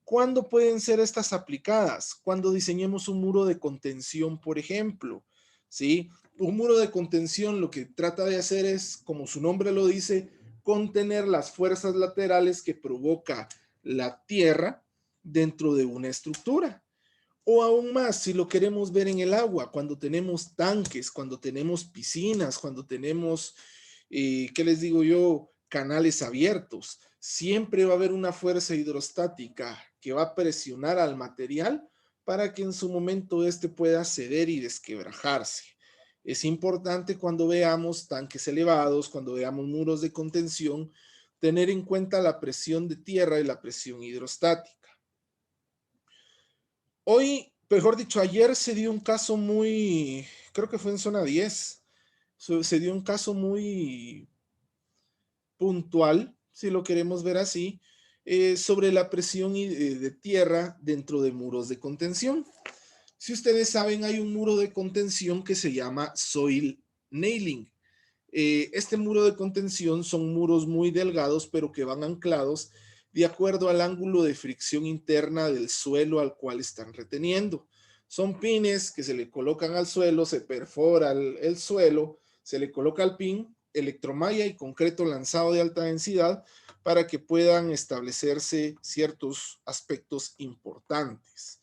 ¿Cuándo pueden ser estas aplicadas? Cuando diseñemos un muro de contención, por ejemplo, ¿sí? Un muro de contención lo que trata de hacer es, como su nombre lo dice, contener las fuerzas laterales que provoca la tierra dentro de una estructura. O aún más, si lo queremos ver en el agua, cuando tenemos tanques, cuando tenemos piscinas, cuando tenemos, ¿qué les digo yo? Canales abiertos. Siempre va a haber una fuerza hidrostática que va a presionar al material para que en su momento éste pueda ceder y desquebrajarse. Es importante cuando veamos tanques elevados, cuando veamos muros de contención, tener en cuenta la presión de tierra y la presión hidrostática. Hoy, mejor dicho, ayer se dio un caso muy, creo que fue en zona 10, se dio un caso muy puntual, si lo queremos ver así, sobre la presión de tierra dentro de muros de contención. Si ustedes saben, hay un muro de contención que se llama soil nailing. Este muro de contención son muros muy delgados, pero que van anclados de acuerdo al ángulo de fricción interna del suelo al cual están reteniendo. Son pines que se le colocan al suelo, se perfora el suelo, se le coloca el pin, electromalla y concreto lanzado de alta densidad para que puedan establecerse ciertos aspectos importantes.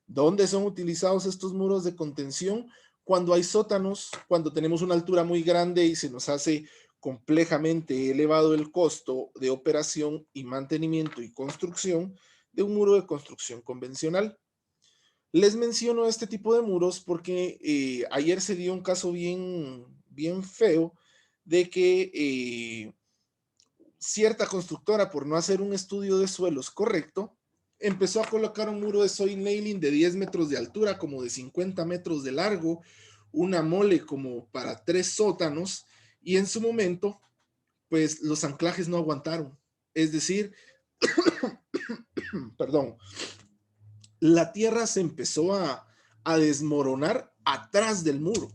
¿Dónde son utilizados estos muros de contención? Cuando hay sótanos, cuando tenemos una altura muy grande y se nos hace complejamente elevado el costo de operación y mantenimiento y construcción, de un muro de construcción convencional. Les menciono este tipo de muros porque ayer se dio un caso bien feo de que cierta constructora, por no hacer un estudio de suelos correcto, empezó a colocar un muro de soil nailing de 10 metros de altura, como de 50 metros de largo, una mole como para 3 sótanos, y en su momento, pues los anclajes no aguantaron. Es decir, perdón, la tierra se empezó a desmoronar atrás del muro,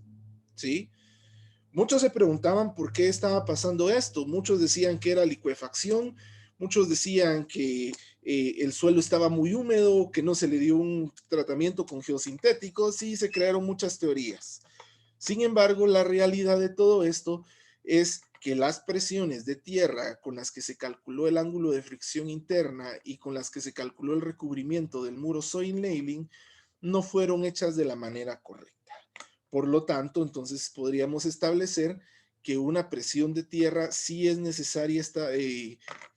¿sí? Muchos se preguntaban por qué estaba pasando esto. Muchos decían que era licuefacción, muchos decían que el suelo estaba muy húmedo, que no se le dio un tratamiento con geosintéticos y se crearon muchas teorías. Sin embargo, la realidad de todo esto es que las presiones de tierra con las que se calculó el ángulo de fricción interna y con las que se calculó el recubrimiento del muro soil nailing no fueron hechas de la manera correcta. Por lo tanto, entonces podríamos establecer que una presión de tierra sí es necesaria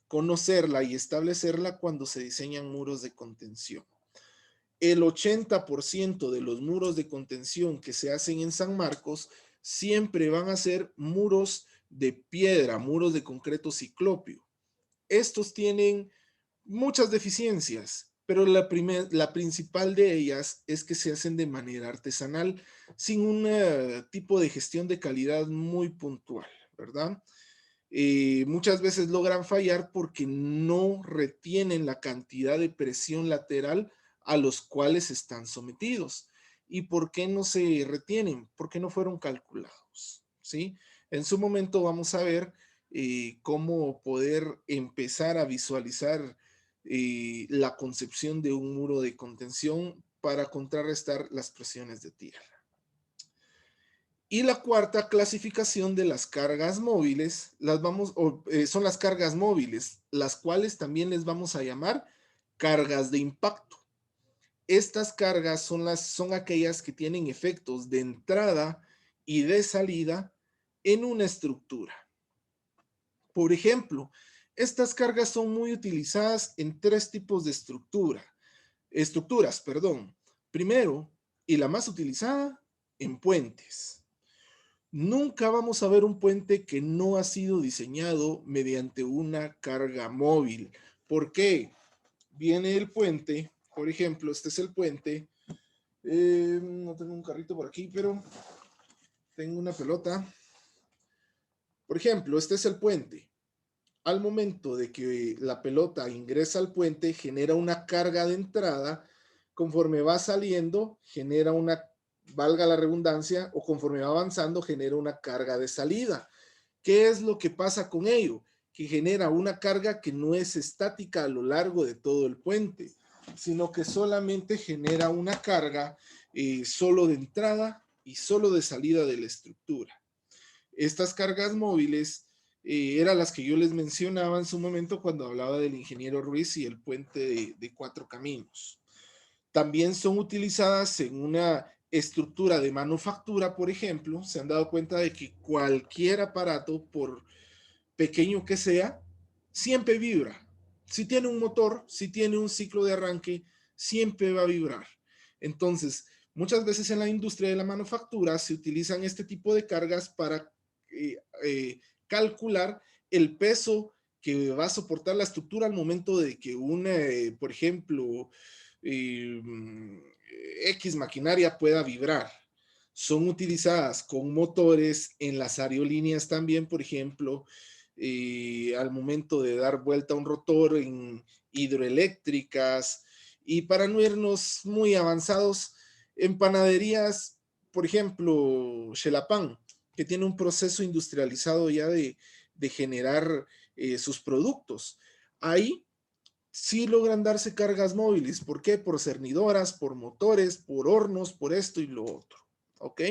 conocerla y establecerla cuando se diseñan muros de contención. El 80% de los muros de contención que se hacen en San Marcos siempre van a ser muros de piedra, muros de concreto ciclópeo. Estos tienen muchas deficiencias, pero la principal de ellas es que se hacen de manera artesanal, sin un tipo de gestión de calidad muy puntual, ¿verdad? Muchas veces logran fallar porque no retienen la cantidad de presión lateral a los cuales están sometidos. ¿Y por qué no se retienen? Porque no fueron calculados, ¿sí? En su momento vamos a ver cómo poder empezar a visualizar la concepción de un muro de contención para contrarrestar las presiones de tierra. Y la cuarta clasificación de las cargas móviles son las cargas móviles, las cuales también les vamos a llamar cargas de impacto. Estas cargas son aquellas que tienen efectos de entrada y de salida en una estructura. Por ejemplo, estas cargas son muy utilizadas en 3 tipos de estructuras. Primero, y la más utilizada, en puentes. Nunca vamos a ver un puente que no ha sido diseñado mediante una carga móvil. ¿Por qué? Viene el puente, por ejemplo, este es el puente. No tengo un carrito por aquí, pero tengo una pelota. Por ejemplo, este es el puente. Al momento de que la pelota ingresa al puente, genera una carga de entrada. Conforme va saliendo, genera una, valga la redundancia, o conforme va avanzando, genera una carga de salida. ¿Qué es lo que pasa con ello? Que genera una carga que no es estática a lo largo de todo el puente, sino que solamente genera una carga solo de entrada y solo de salida de la estructura. Estas cargas móviles eran las que yo les mencionaba en su momento cuando hablaba del ingeniero Ruiz y el puente de 4 caminos. También son utilizadas en una estructura de manufactura, por ejemplo. Se han dado cuenta de que cualquier aparato, por pequeño que sea, siempre vibra. Si tiene un motor, si tiene un ciclo de arranque, siempre va a vibrar. Entonces, muchas veces en la industria de la manufactura se utilizan este tipo de cargas para calcular el peso que va a soportar la estructura al momento de que por ejemplo, X maquinaria pueda vibrar. Son utilizadas con motores en las aerolíneas también, por ejemplo, al momento de dar vuelta a un rotor en hidroeléctricas, y para no irnos muy avanzados, en panaderías, por ejemplo, Xelapan, que tiene un proceso industrializado ya de generar sus productos. Ahí sí logran darse cargas móviles. ¿Por qué? Por cernidoras, por motores, por hornos, por esto y lo otro. ¿Ok?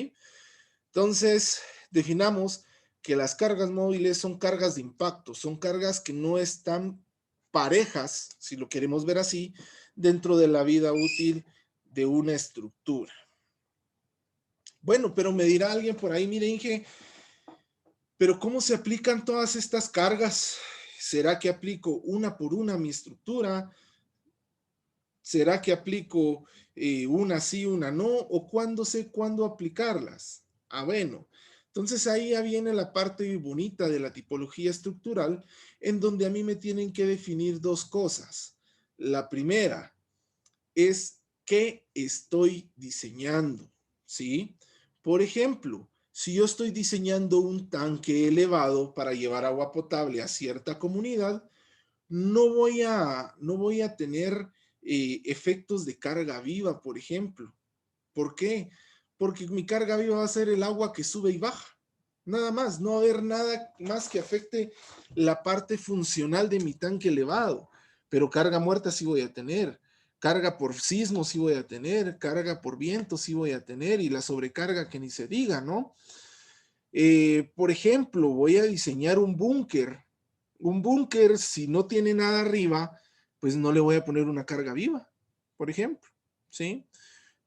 Entonces, definamos que las cargas móviles son cargas de impacto, son cargas que no están parejas, si lo queremos ver así, dentro de la vida útil de una estructura. Bueno, pero me dirá alguien por ahí, mire, Inge, pero ¿cómo se aplican todas estas cargas? ¿Será que aplico una por una a mi estructura? ¿Será que aplico una sí, una no? ¿O cuándo sé cuándo aplicarlas? Ah, bueno. Entonces ahí ya viene la parte bonita de la tipología estructural, en donde a mí me tienen que definir dos cosas. La primera es qué estoy diseñando, ¿sí? Por ejemplo, si yo estoy diseñando un tanque elevado para llevar agua potable a cierta comunidad, no voy a tener efectos de carga viva, por ejemplo. ¿Por qué? Porque mi carga viva va a ser el agua que sube y baja. Nada más, no va a haber nada más que afecte la parte funcional de mi tanque elevado. Pero carga muerta sí voy a tener. Carga por sismo sí voy a tener. Carga por viento sí voy a tener. Y la sobrecarga que ni se diga, ¿no? Por ejemplo, voy a diseñar un búnker. Un búnker, si no tiene nada arriba, pues no le voy a poner una carga viva, por ejemplo, ¿sí?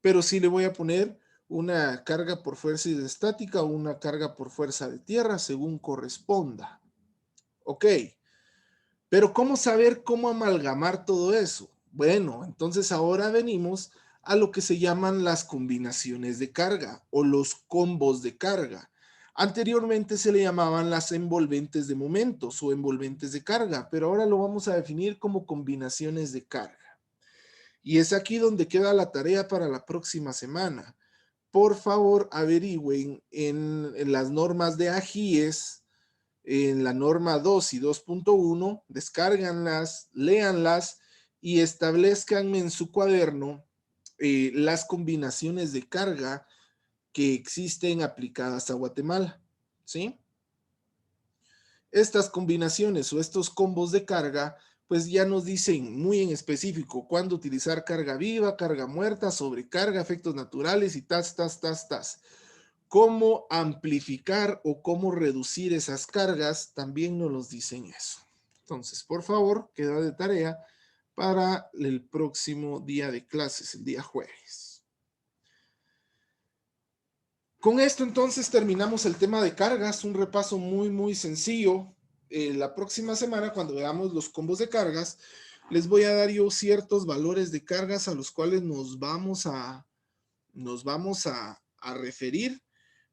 Pero sí le voy a poner una carga por fuerza hidroestática o una carga por fuerza de tierra, según corresponda. Ok, pero ¿cómo saber cómo amalgamar todo eso? Bueno, entonces ahora venimos a lo que se llaman las combinaciones de carga o los combos de carga. Anteriormente se le llamaban las envolventes de momentos o envolventes de carga, pero ahora lo vamos a definir como combinaciones de carga. Y es aquí donde queda la tarea para la próxima semana. Por favor, averigüen en las normas de AGIES, en la norma 2 y 2.1, descárganlas, léanlas y establezcan en su cuaderno las combinaciones de carga que existen aplicadas a Guatemala, ¿sí? Estas combinaciones o estos combos de carga, pues ya nos dicen muy en específico cuándo utilizar carga viva, carga muerta, sobrecarga, efectos naturales y tas. Cómo amplificar o cómo reducir esas cargas, también nos los dicen eso. Entonces, por favor, queda de tarea para el próximo día de clases, el día jueves. Con esto entonces terminamos el tema de cargas, un repaso muy sencillo. La próxima semana, cuando veamos los combos de cargas, les voy a dar yo ciertos valores de cargas a los cuales nos vamos a referir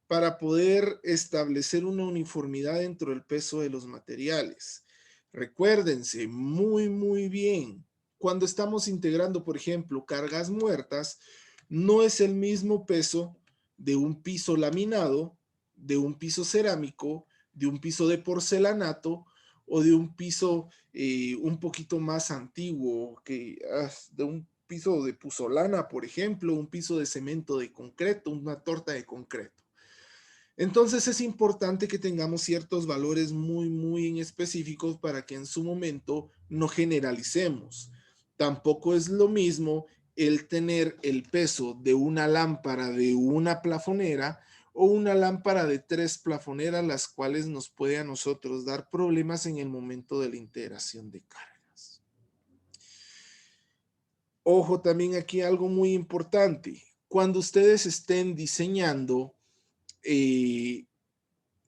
para poder establecer una uniformidad dentro del peso de los materiales. Recuérdense muy bien, cuando estamos integrando, por ejemplo, cargas muertas, no es el mismo peso de un piso laminado, de un piso cerámico, de un piso de porcelanato o de un piso un poquito más antiguo, de un piso de puzolana, por ejemplo, un piso de cemento de concreto, una torta de concreto. Entonces es importante que tengamos ciertos valores muy en específicos para que en su momento no generalicemos. Tampoco es lo mismo el tener el peso de una lámpara de una plafonera o una lámpara de 3 plafoneras, las cuales nos puede a nosotros dar problemas en el momento de la integración de cargas. Ojo, también aquí algo muy importante. Cuando ustedes estén diseñando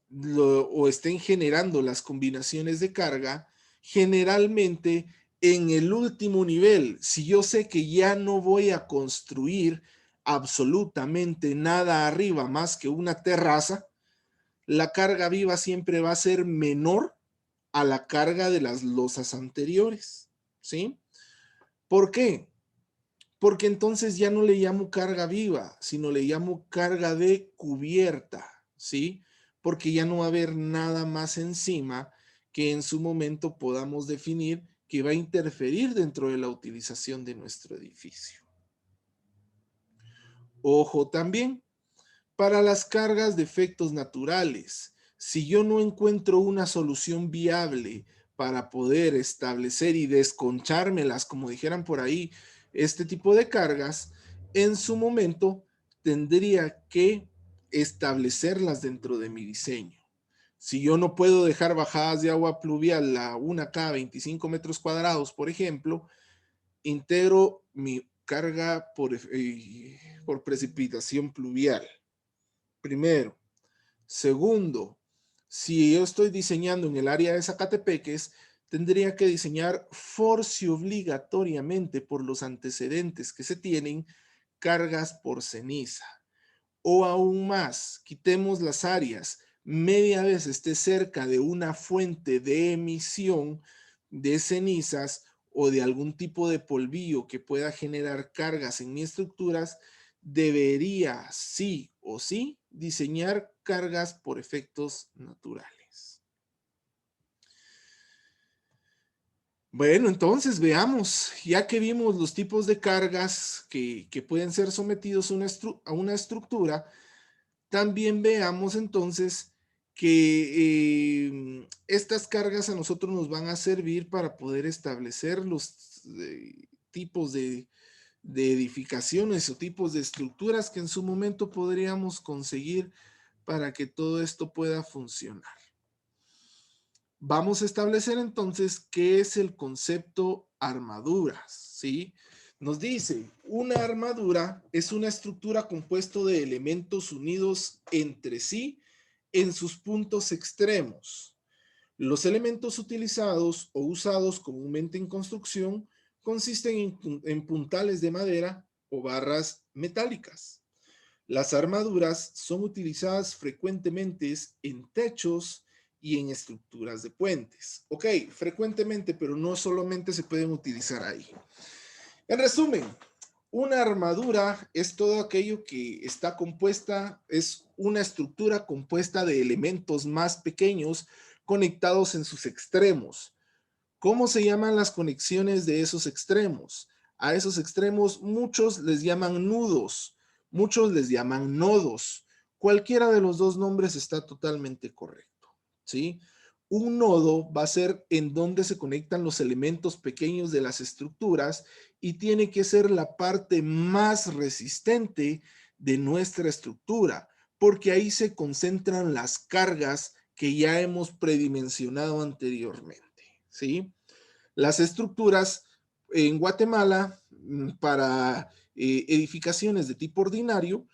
o estén generando las combinaciones de carga, generalmente en el último nivel, si yo sé que ya no voy a construir absolutamente nada arriba más que una terraza, la carga viva siempre va a ser menor a la carga de las losas anteriores, ¿sí? ¿Por qué? Porque entonces ya no le llamo carga viva, sino le llamo carga de cubierta, ¿sí? Porque ya no va a haber nada más encima que en su momento podamos definir que va a interferir dentro de la utilización de nuestro edificio. Ojo también, para las cargas de efectos naturales, si yo no encuentro una solución viable para poder establecer y desconchármelas, como dijeran por ahí, este tipo de cargas, en su momento tendría que establecerlas dentro de mi diseño. Si yo no puedo dejar bajadas de agua pluvial a una cada 25 metros cuadrados, por ejemplo, integro mi carga por precipitación pluvial. Primero. Segundo, si yo estoy diseñando en el área de Zacatepeques, tendría que diseñar force obligatoriamente por los antecedentes que se tienen cargas por ceniza. O aún más, quitemos las áreas, media vez esté cerca de una fuente de emisión de cenizas o de algún tipo de polvillo que pueda generar cargas en mis estructuras, debería sí o sí diseñar cargas por efectos naturales. Bueno, entonces veamos, ya que vimos los tipos de cargas que pueden ser sometidos a una estructura, también veamos entonces que estas cargas a nosotros nos van a servir para poder establecer los tipos de edificaciones o tipos de estructuras que en su momento podríamos conseguir para que todo esto pueda funcionar. Vamos a establecer entonces qué es el concepto armaduras, ¿sí? Nos dice, una armadura es una estructura compuesta de elementos unidos entre sí en sus puntos extremos. Los elementos utilizados o usados comúnmente en construcción consisten en puntales de madera o barras metálicas. Las armaduras son utilizadas frecuentemente en techos y en estructuras de puentes. Ok, frecuentemente, pero no solamente se pueden utilizar ahí. En resumen, una armadura es todo aquello que está compuesta, es una estructura compuesta de elementos más pequeños conectados en sus extremos. ¿Cómo se llaman las conexiones de esos extremos? A esos extremos muchos les llaman nudos, muchos les llaman nodos. Cualquiera de los dos nombres está totalmente correcto, ¿sí? Un nodo va a ser en donde se conectan los elementos pequeños de las estructuras y tiene que ser la parte más resistente de nuestra estructura, porque ahí se concentran las cargas que ya hemos predimensionado anteriormente, ¿sí? Las estructuras en Guatemala para edificaciones de tipo ordinario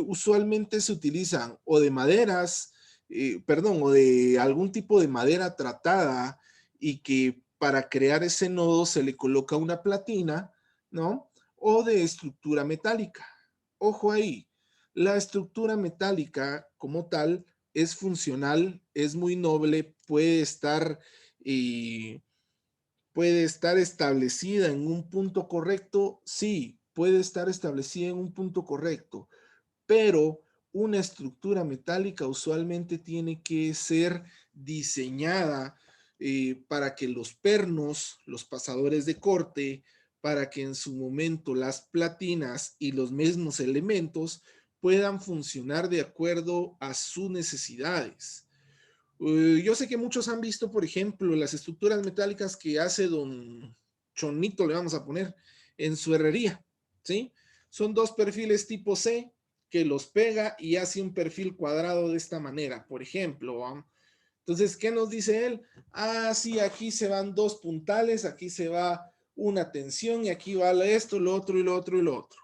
usualmente se utilizan o de maderas, o de algún tipo de madera tratada y que para crear ese nodo se le coloca una platina, ¿no? O de estructura metálica. Ojo ahí, la estructura metálica como tal es funcional, es muy noble, puede estar establecida en un punto correcto, sí, puede estar establecida en un punto correcto, pero una estructura metálica usualmente tiene que ser diseñada para que los pernos, los pasadores de corte, para que en su momento las platinas y los mismos elementos puedan funcionar de acuerdo a sus necesidades. Yo sé que muchos han visto, por ejemplo, las estructuras metálicas que hace don Chonito, le vamos a poner, en su herrería, ¿sí? Son dos perfiles tipo C que los pega y hace un perfil cuadrado de esta manera, por ejemplo. Entonces, ¿qué nos dice él? Ah, sí, aquí se van dos puntales, aquí se va una tensión y aquí va esto, lo otro y lo otro y lo otro.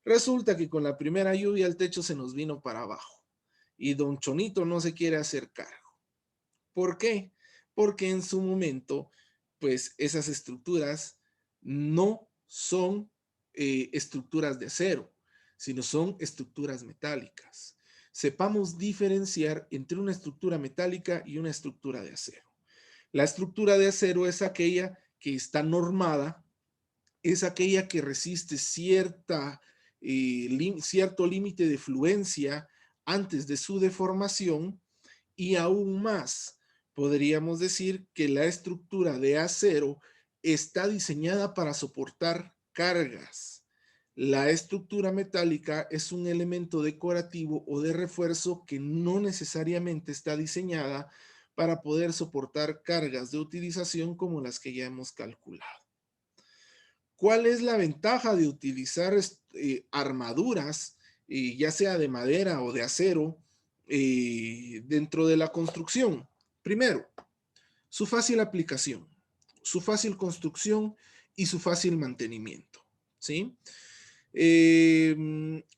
Resulta que con la primera lluvia el techo se nos vino para abajo y don Chonito no se quiere hacer cargo. ¿Por qué? Porque en su momento, pues esas estructuras no son estructuras de acero, sino son estructuras metálicas. Sepamos diferenciar entre una estructura metálica y una estructura de acero. La estructura de acero es aquella que está normada, es aquella que resiste cierto límite de fluencia antes de su deformación y aún más, podríamos decir que la estructura de acero está diseñada para soportar cargas. La estructura metálica es un elemento decorativo o de refuerzo que no necesariamente está diseñada para poder soportar cargas de utilización como las que ya hemos calculado. ¿Cuál es la ventaja de utilizar armaduras, ya sea de madera o de acero, dentro de la construcción? Primero, su fácil aplicación, su fácil construcción y su fácil mantenimiento, ¿sí?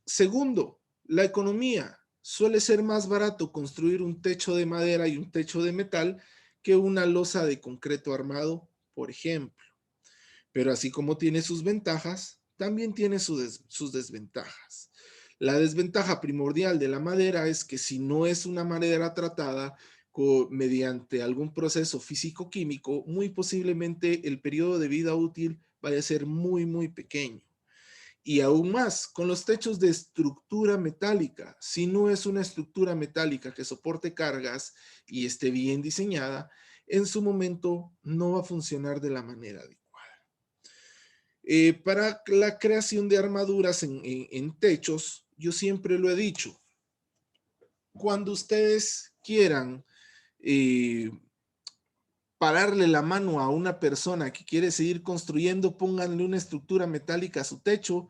Segundo, la economía. Suele ser más barato construir un techo de madera y un techo de metal que una losa de concreto armado, por ejemplo. Pero así como tiene sus ventajas, también tiene sus desventajas. La desventaja primordial de la madera es que si no es una madera tratada mediante algún proceso físico-químico, muy posiblemente el periodo de vida útil vaya a ser muy, muy pequeño. Y aún más, con los techos de estructura metálica, si no es una estructura metálica que soporte cargas y esté bien diseñada, en su momento no va a funcionar de la manera adecuada. Para la creación de armaduras en techos, yo siempre lo he dicho, cuando ustedes quieran pararle la mano a una persona que quiere seguir construyendo, pónganle una estructura metálica a su techo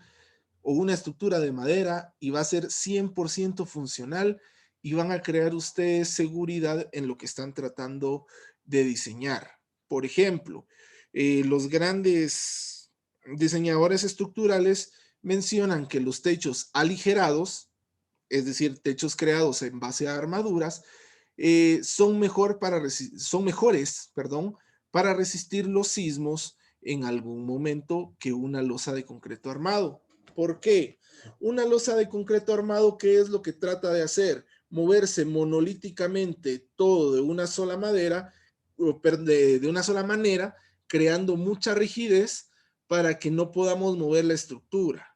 o una estructura de madera y va a ser 100% funcional y van a crear ustedes seguridad en lo que están tratando de diseñar. Por ejemplo, los grandes diseñadores estructurales mencionan que los techos aligerados, es decir, techos creados en base a armaduras, son mejores, perdón, para resistir los sismos en algún momento que una losa de concreto armado. ¿Por qué? Una losa de concreto armado, ¿qué es lo que trata de hacer? Moverse monolíticamente todo de una sola madera, de una sola manera, creando mucha rigidez para que no podamos mover la estructura.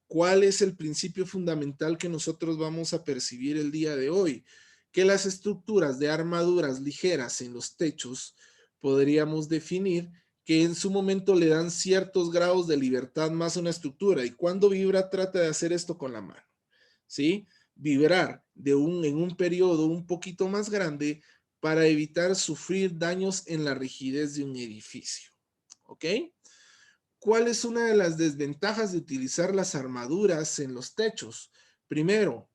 ¿Cuál es el principio fundamental que nosotros vamos a percibir el día de hoy? Que las estructuras de armaduras ligeras en los techos podríamos definir que en su momento le dan ciertos grados de libertad más a una estructura. Y cuando vibra, trata de hacer esto con la mano, ¿sí? Vibrar en un periodo un poquito más grande para evitar sufrir daños en la rigidez de un edificio, ¿ok? ¿Cuál es una de las desventajas de utilizar las armaduras en los techos? Primero,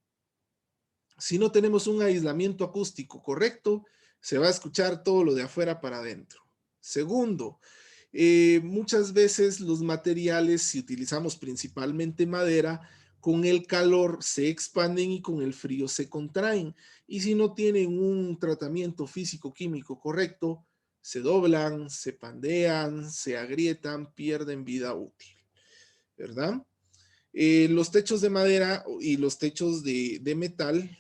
si no tenemos un aislamiento acústico correcto, se va a escuchar todo lo de afuera para adentro. Segundo, muchas veces los materiales, si utilizamos principalmente madera, con el calor se expanden y con el frío se contraen. Y si no tienen un tratamiento físico-químico correcto, se doblan, se pandean, se agrietan, pierden vida útil, ¿verdad? Los techos de madera y los techos de metal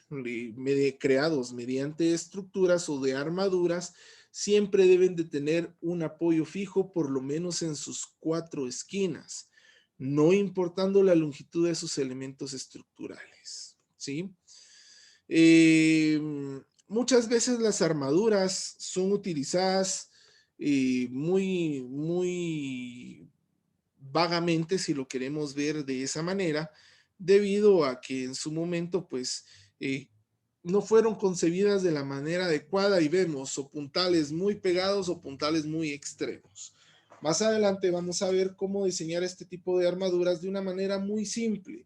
creados mediante estructuras o de armaduras siempre deben de tener un apoyo fijo por lo menos en sus 4 esquinas, no importando la longitud de sus elementos estructurales, ¿sí? Eh, Muchas veces las armaduras son utilizadas muy vagamente, si lo queremos ver de esa manera, debido a que en su momento, pues, no fueron concebidas de la manera adecuada y vemos o puntales muy pegados o puntales muy extremos. Más adelante vamos a ver cómo diseñar este tipo de armaduras de una manera muy simple,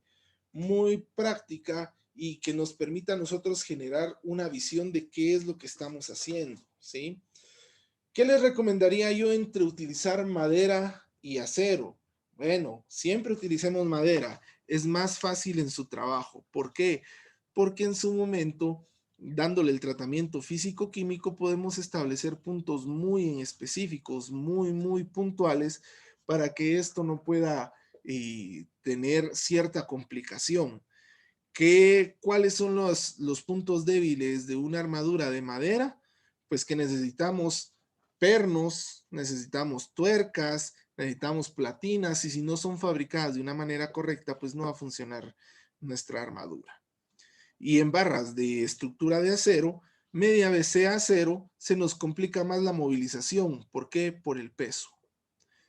muy práctica y que nos permita a nosotros generar una visión de qué es lo que estamos haciendo, ¿sí? ¿Qué les recomendaría yo entre utilizar madera y acero? Bueno, siempre utilicemos madera. Es más fácil en su trabajo. ¿Por qué? Porque en su momento, dándole el tratamiento físico-químico, podemos establecer puntos muy en específicos, muy puntuales, para que esto no pueda tener cierta complicación. ¿Cuáles son los puntos débiles de una armadura de madera? Pues que necesitamos pernos, necesitamos tuercas, necesitamos platinas y si no son fabricadas de una manera correcta, pues no va a funcionar nuestra armadura. Y en barras de estructura de acero, media vez sea acero, se nos complica más la movilización. ¿Por qué? Por el peso.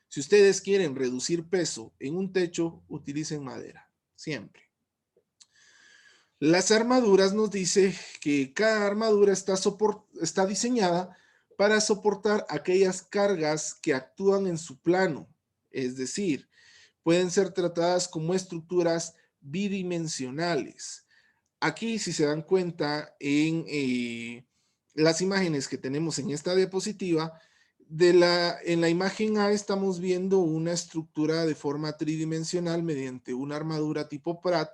Si ustedes quieren reducir peso en un techo, utilicen madera, siempre. Las armaduras nos dice que cada armadura está diseñada para soportar aquellas cargas que actúan en su plano, es decir, pueden ser tratadas como estructuras bidimensionales. Aquí, si se dan cuenta en las imágenes que tenemos en esta diapositiva, en la imagen A estamos viendo una estructura de forma tridimensional mediante una armadura tipo Pratt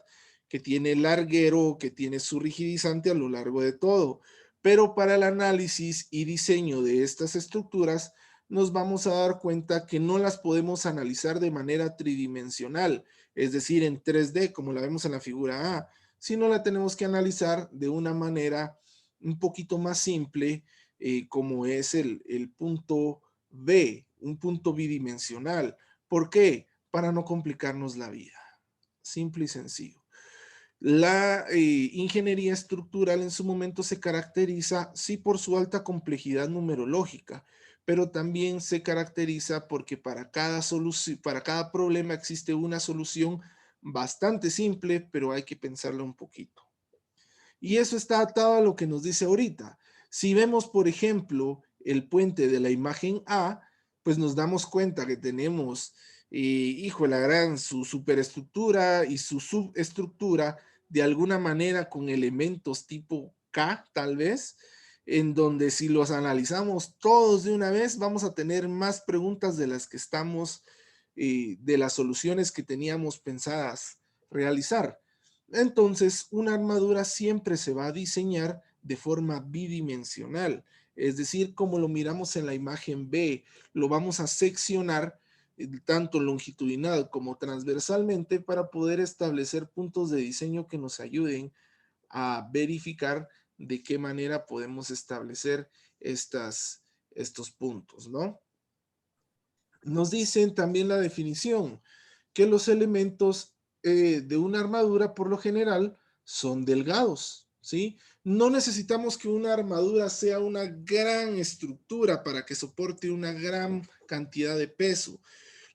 que tiene larguero, que tiene su rigidizante a lo largo de todo. Pero para el análisis y diseño de estas estructuras, nos vamos a dar cuenta que no las podemos analizar de manera tridimensional, es decir, en 3D, como la vemos en la figura A, sino la tenemos que analizar de una manera un poquito más simple, como es el punto B, un punto bidimensional. ¿Por qué? Para no complicarnos la vida. Simple y sencillo. La ingeniería estructural en su momento se caracteriza, sí, por su alta complejidad numerológica, pero también se caracteriza porque para cada problema existe una solución bastante simple, pero hay que pensarla un poquito. Y eso está atado a lo que nos dice ahorita. Si vemos, por ejemplo, el puente de la imagen A, pues nos damos cuenta que tenemos, hijo de la gran, su superestructura y su subestructura, de alguna manera con elementos tipo K, tal vez, en donde si los analizamos todos de una vez, vamos a tener más preguntas de las que estamos, de las soluciones que teníamos pensadas realizar. Entonces, una armadura siempre se va a diseñar de forma bidimensional, es decir, como lo miramos en la imagen B, lo vamos a seccionar tanto longitudinal como transversalmente para poder establecer puntos de diseño que nos ayuden a verificar de qué manera podemos establecer estos puntos, ¿no? Nos dicen también la definición, que los elementos de una armadura por lo general son delgados, ¿sí? No necesitamos que una armadura sea una gran estructura para que soporte una gran cantidad de peso.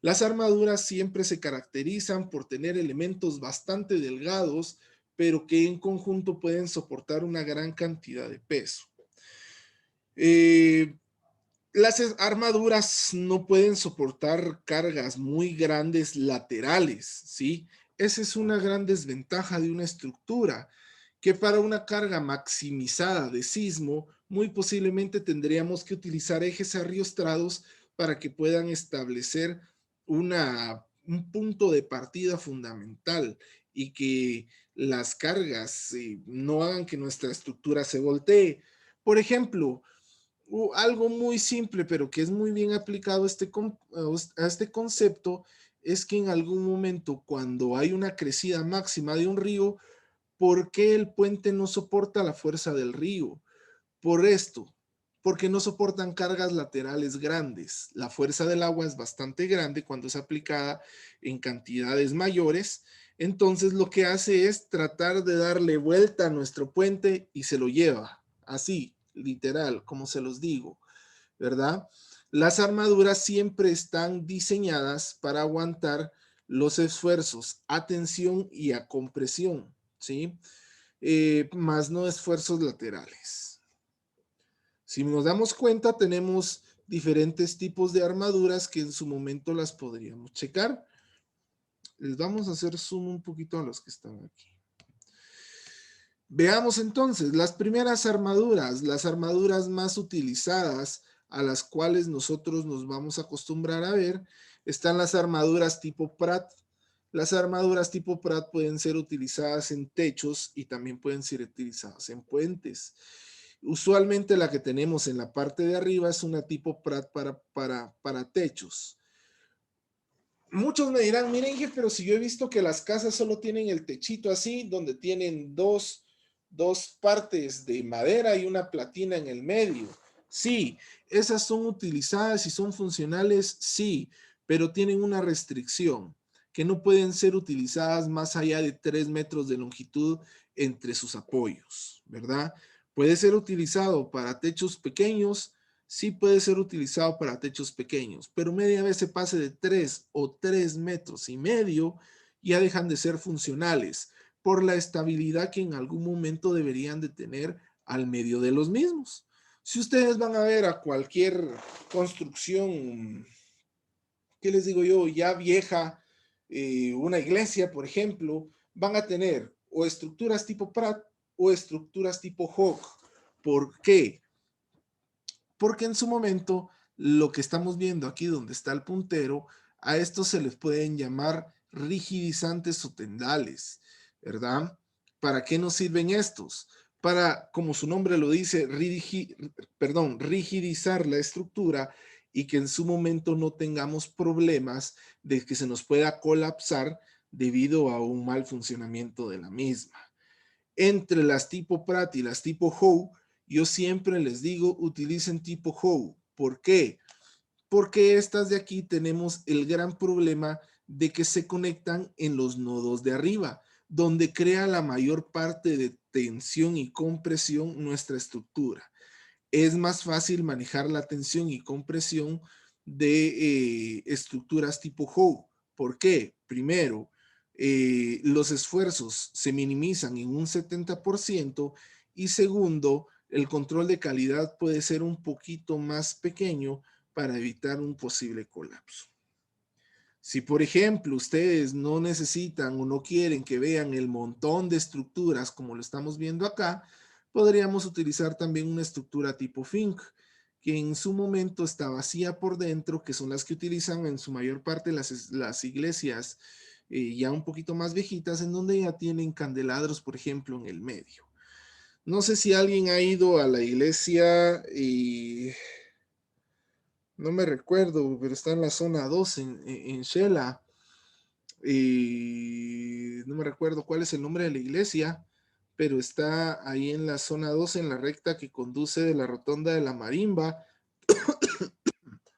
Las armaduras siempre se caracterizan por tener elementos bastante delgados, pero que en conjunto pueden soportar una gran cantidad de peso. Las armaduras no pueden soportar cargas muy grandes laterales, ¿sí? Esa es una gran desventaja de una estructura, que para una carga maximizada de sismo, muy posiblemente tendríamos que utilizar ejes arriostrados para que puedan establecer un punto de partida fundamental y que las cargas no hagan que nuestra estructura se voltee. Por ejemplo, algo muy simple, pero que es muy bien aplicado a este concepto, es que en algún momento, cuando hay una crecida máxima de un río, ¿por qué el puente no soporta la fuerza del río? Por esto, porque no soportan cargas laterales grandes. La fuerza del agua es bastante grande cuando es aplicada en cantidades mayores. Entonces lo que hace es tratar de darle vuelta a nuestro puente y se lo lleva. Así, literal, como se los digo, ¿verdad? Las armaduras siempre están diseñadas para aguantar los esfuerzos a tensión y a compresión, ¿sí? Más no esfuerzos laterales. Si nos damos cuenta, tenemos diferentes tipos de armaduras que en su momento las podríamos checar. Les vamos a hacer zoom un poquito a los que están aquí. Veamos entonces las primeras armaduras, las armaduras más utilizadas a las cuales nosotros nos vamos a acostumbrar a ver, están las armaduras tipo Pratt. Las armaduras tipo Pratt pueden ser utilizadas en techos y también pueden ser utilizadas en puentes. Usualmente la que tenemos en la parte de arriba es una tipo Pratt para techos. Muchos me dirán, miren, pero si yo he visto que las casas solo tienen el techito así, donde tienen dos partes de madera y una platina en el medio. Sí, esas son utilizadas y son funcionales, sí, pero tienen una restricción, que no pueden ser utilizadas más allá de 3 metros de longitud entre sus apoyos, ¿verdad? Puede ser utilizado para techos pequeños, sí puede ser utilizado para techos pequeños, pero media vez se pase de 3 o 3 metros y medio, ya dejan de ser funcionales por la estabilidad que en algún momento deberían de tener al medio de los mismos. Si ustedes van a ver a cualquier construcción, ¿qué les digo yo? Ya vieja, una iglesia, por ejemplo, van a tener o estructuras tipo Pratt o estructuras tipo Hock. ¿Por qué? Porque en su momento, lo que estamos viendo aquí donde está el puntero, a estos se les pueden llamar rigidizantes o tendales, ¿verdad? ¿Para qué nos sirven estos? para, como su nombre lo dice, rigidizar la estructura y que en su momento no tengamos problemas de que se nos pueda colapsar debido a un mal funcionamiento de la misma. Entre las tipo Pratt y las tipo Howe, yo siempre les digo utilicen tipo Howe. ¿Por qué? Porque estas de aquí tenemos el gran problema de que se conectan en los nodos de arriba, donde crea la mayor parte de tensión y compresión nuestra estructura. Es más fácil manejar la tensión y compresión de estructuras tipo Howe. ¿Por qué? Primero, los esfuerzos se minimizan en un 70% y segundo, el control de calidad puede ser un poquito más pequeño para evitar un posible colapso. Si, por ejemplo, ustedes no necesitan o no quieren que vean el montón de estructuras como lo estamos viendo acá, podríamos utilizar también una estructura tipo Fink, que en su momento está vacía por dentro, que son las que utilizan en su mayor parte las iglesias ya un poquito más viejitas, en donde ya tienen candelabros, por ejemplo, en el medio. No sé si alguien ha ido a la iglesia y no me recuerdo, pero está en la zona 2 en Shela. Y no me recuerdo cuál es el nombre de la iglesia, pero está ahí en la zona 2, en la recta que conduce de la rotonda de la Marimba,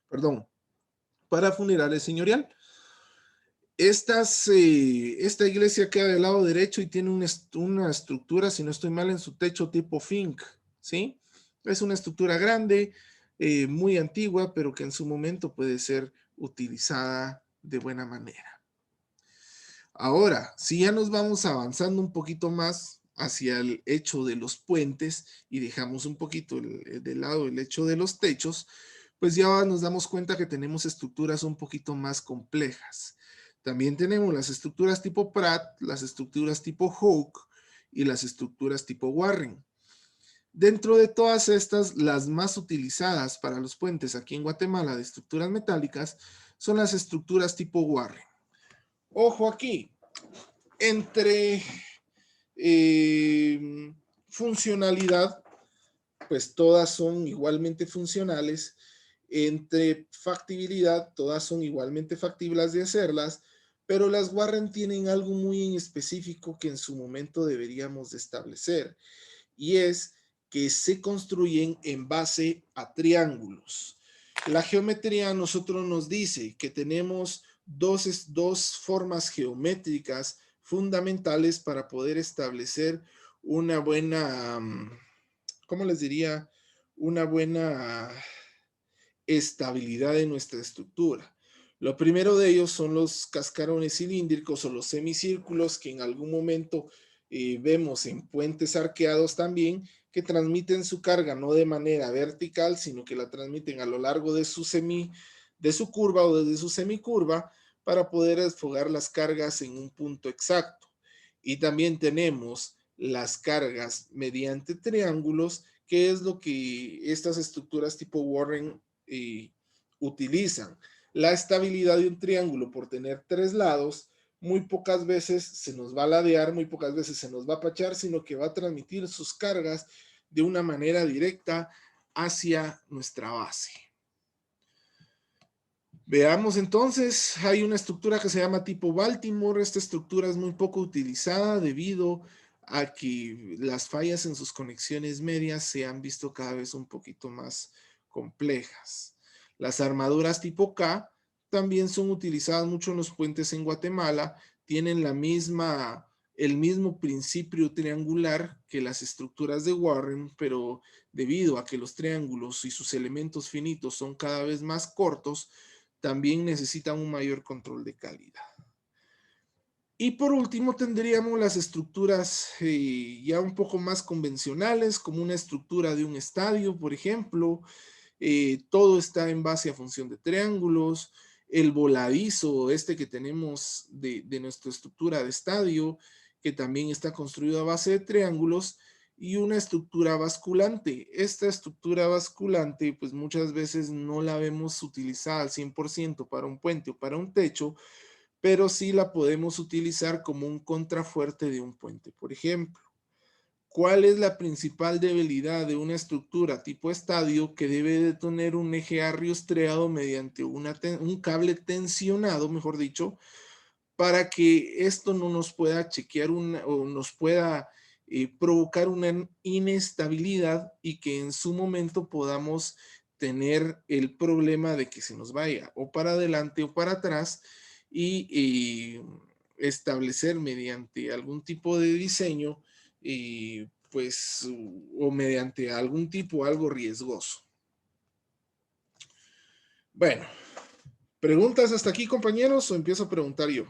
perdón, para funerales señorial. Esta iglesia queda del lado derecho y tiene una estructura, si no estoy mal, en su techo tipo Fink, ¿sí? Es una estructura grande, muy antigua, pero que en su momento puede ser utilizada de buena manera. Ahora, si ya nos vamos avanzando un poquito más hacia el hecho de los puentes y dejamos un poquito de lado el hecho de los techos, pues ya nos damos cuenta que tenemos estructuras un poquito más complejas. También tenemos las estructuras tipo Pratt, las estructuras tipo Howe y las estructuras tipo Warren. Dentro de todas estas, las más utilizadas para los puentes aquí en Guatemala de estructuras metálicas son las estructuras tipo Warren. Ojo aquí, entre funcionalidad, pues todas son igualmente funcionales. Entre factibilidad, todas son igualmente factibles de hacerlas, pero las Warren tienen algo muy en específico que en su momento deberíamos de establecer, y es que se construyen en base a triángulos. La geometría a nosotros nos dice que tenemos dos formas geométricas fundamentales para poder establecer una buena, ¿cómo les diría? Una buena estabilidad de nuestra estructura. Lo primero de ellos son los cascarones cilíndricos o los semicírculos que en algún momento vemos en puentes arqueados también, que transmiten su carga no de manera vertical, sino que la transmiten a lo largo de su curva o desde su semicurva para poder desfogar las cargas en un punto exacto. Y también tenemos las cargas mediante triángulos, que es lo que estas estructuras tipo Warren utilizan. La estabilidad de un triángulo por tener tres lados, muy pocas veces se nos va a ladear, muy pocas veces se nos va a pachar, sino que va a transmitir sus cargas de una manera directa hacia nuestra base. Veamos entonces, hay una estructura que se llama tipo Baltimore. Esta estructura es muy poco utilizada debido a que las fallas en sus conexiones medias se han visto cada vez un poquito más complejas. Las armaduras tipo K también son utilizadas mucho en los puentes en Guatemala, tienen el mismo principio triangular que las estructuras de Warren, pero debido a que los triángulos y sus elementos finitos son cada vez más cortos, también necesitan un mayor control de calidad. Y por último tendríamos las estructuras ya un poco más convencionales, como una estructura de un estadio, por ejemplo. Todo está en base a función de triángulos. El voladizo, que tenemos de nuestra estructura de estadio, que también está construido a base de triángulos, y una estructura basculante. Esta estructura basculante, pues muchas veces no la vemos utilizada al 100% para un puente o para un techo, pero sí la podemos utilizar como un contrafuerte de un puente, por ejemplo. ¿cuál es la principal debilidad de una estructura tipo estadio que debe de tener un eje A rioestreado mediante un cable tensionado, mejor dicho, para que esto no nos pueda chequear o nos pueda provocar una inestabilidad y que en su momento podamos tener el problema de que se nos vaya o para adelante o para atrás y establecer mediante algún tipo de diseño pues o mediante algún tipo algo riesgoso. Bueno, ¿preguntas hasta aquí, compañeros, o empiezo a preguntar yo?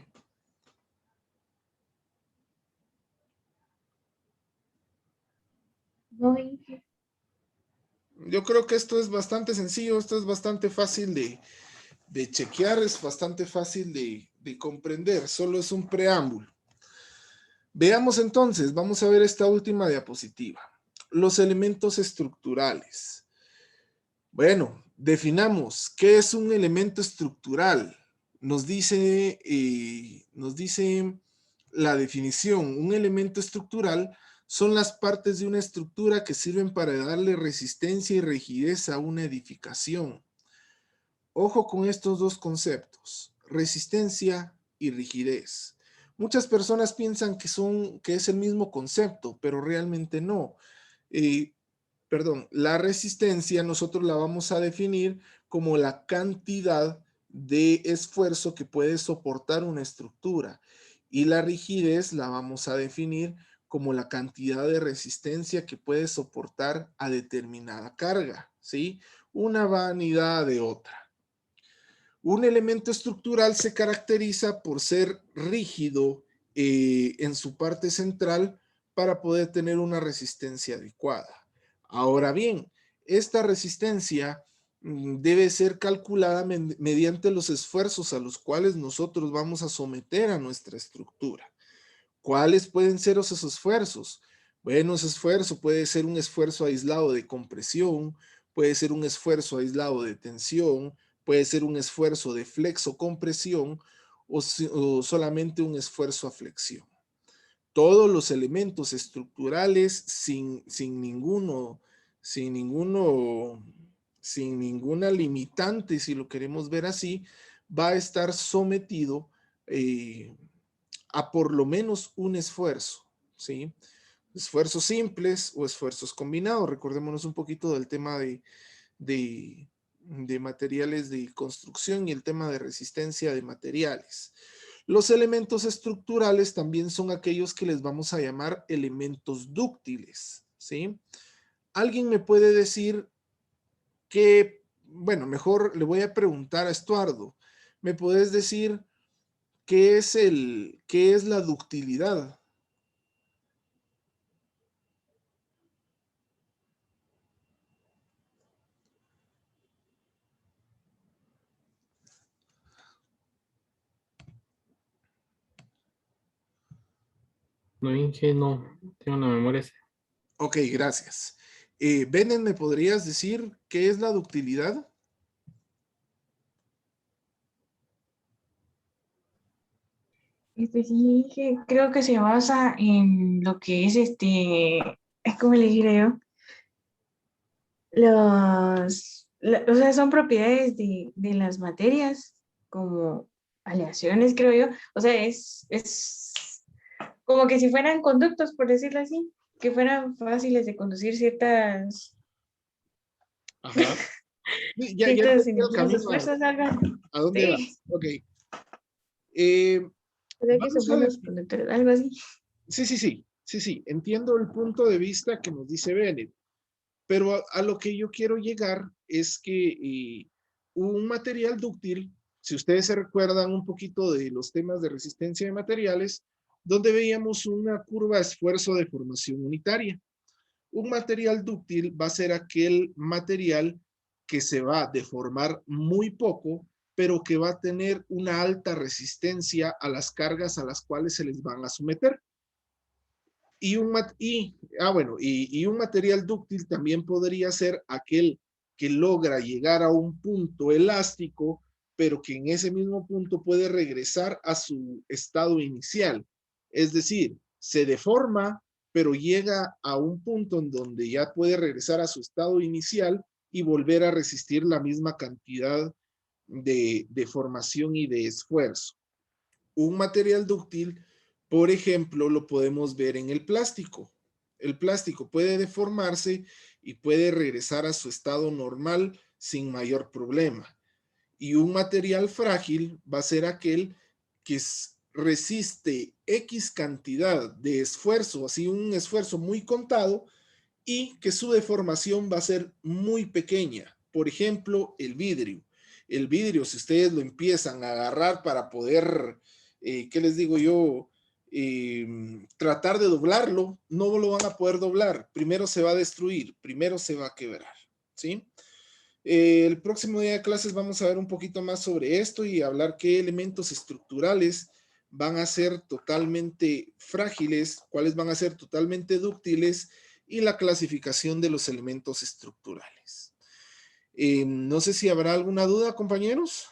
No, Yo creo que esto es bastante sencillo, esto es bastante fácil de chequear, es bastante fácil de comprender, solo es un preámbulo. Veamos entonces, vamos a ver esta última diapositiva. Los elementos estructurales. Bueno, definamos qué es un elemento estructural. Nos dice la definición. Un elemento estructural son las partes de una estructura que sirven para darle resistencia y rigidez a una edificación. Ojo con estos dos conceptos, resistencia y rigidez. Muchas personas piensan que es el mismo concepto, pero realmente no. La resistencia nosotros la vamos a definir como la cantidad de esfuerzo que puede soportar una estructura y la rigidez la vamos a definir como la cantidad de resistencia que puede soportar a determinada carga, ¿sí? Una va unidad de otra. Un elemento estructural se caracteriza por ser rígido en su parte central para poder tener una resistencia adecuada. Ahora bien, esta resistencia debe ser calculada mediante los esfuerzos a los cuales nosotros vamos a someter a nuestra estructura. ¿Cuáles pueden ser esos esfuerzos? Bueno, ese esfuerzo puede ser un esfuerzo aislado de compresión, puede ser un esfuerzo aislado de tensión, puede ser un esfuerzo de flexo-compresión o solamente un esfuerzo a flexión. Todos los elementos estructurales sin ninguna limitante, si lo queremos ver así, va a estar sometido a por lo menos un esfuerzo, ¿sí? Esfuerzos simples o esfuerzos combinados. Recordémonos un poquito del tema de materiales de construcción y el tema de resistencia de materiales. Los elementos estructurales también son aquellos que les vamos a llamar elementos dúctiles, ¿sí? ¿Alguien me puede decir que, bueno, mejor le voy a preguntar a Estuardo, ¿me puedes decir qué es la ductilidad? No, Inge, no tengo la memoria. Ok, gracias. Benen, ¿me podrías decir qué es la ductilidad? Sí, creo que se basa en lo que es es como le diré yo, o sea, son propiedades de las materias como aleaciones, creo yo. O sea, es como que si fueran conductos, por decirlo así, que fueran fáciles de conducir Ajá. Sí, ya ciertas entendí el energías de camino fuerzas, algo así. a dónde Sí, vas. Ok. Eh, o sea que vamos a son los conductores, algo así. sí, entiendo el punto de vista que nos dice Bennett, pero a lo que yo quiero llegar es que un material dúctil, si ustedes se recuerdan un poquito de los temas de resistencia de materiales, donde veíamos una curva de esfuerzo de formación unitaria. Un material dúctil va a ser aquel material que se va a deformar muy poco, pero que va a tener una alta resistencia a las cargas a las cuales se les van a someter. Y un material dúctil también podría ser aquel que logra llegar a un punto elástico, pero que en ese mismo punto puede regresar a su estado inicial. Es decir, se deforma, pero llega a un punto en donde ya puede regresar a su estado inicial y volver a resistir la misma cantidad de formación y de esfuerzo. Un material dúctil, por ejemplo, lo podemos ver en el plástico. El plástico puede deformarse y puede regresar a su estado normal sin mayor problema. Y un material frágil va a ser aquel que resiste X cantidad de esfuerzo, así un esfuerzo muy contado, y que su deformación va a ser muy pequeña. Por ejemplo, el vidrio. El vidrio, si ustedes lo empiezan a agarrar para poder, ¿qué les digo yo? Tratar de doblarlo, no lo van a poder doblar. Primero se va a destruir, primero se va a quebrar, ¿sí? El próximo día de clases vamos a ver un poquito más sobre esto y hablar qué elementos estructurales van a ser totalmente frágiles, cuáles van a ser totalmente dúctiles y la clasificación de los elementos estructurales. No sé si habrá alguna duda, compañeros.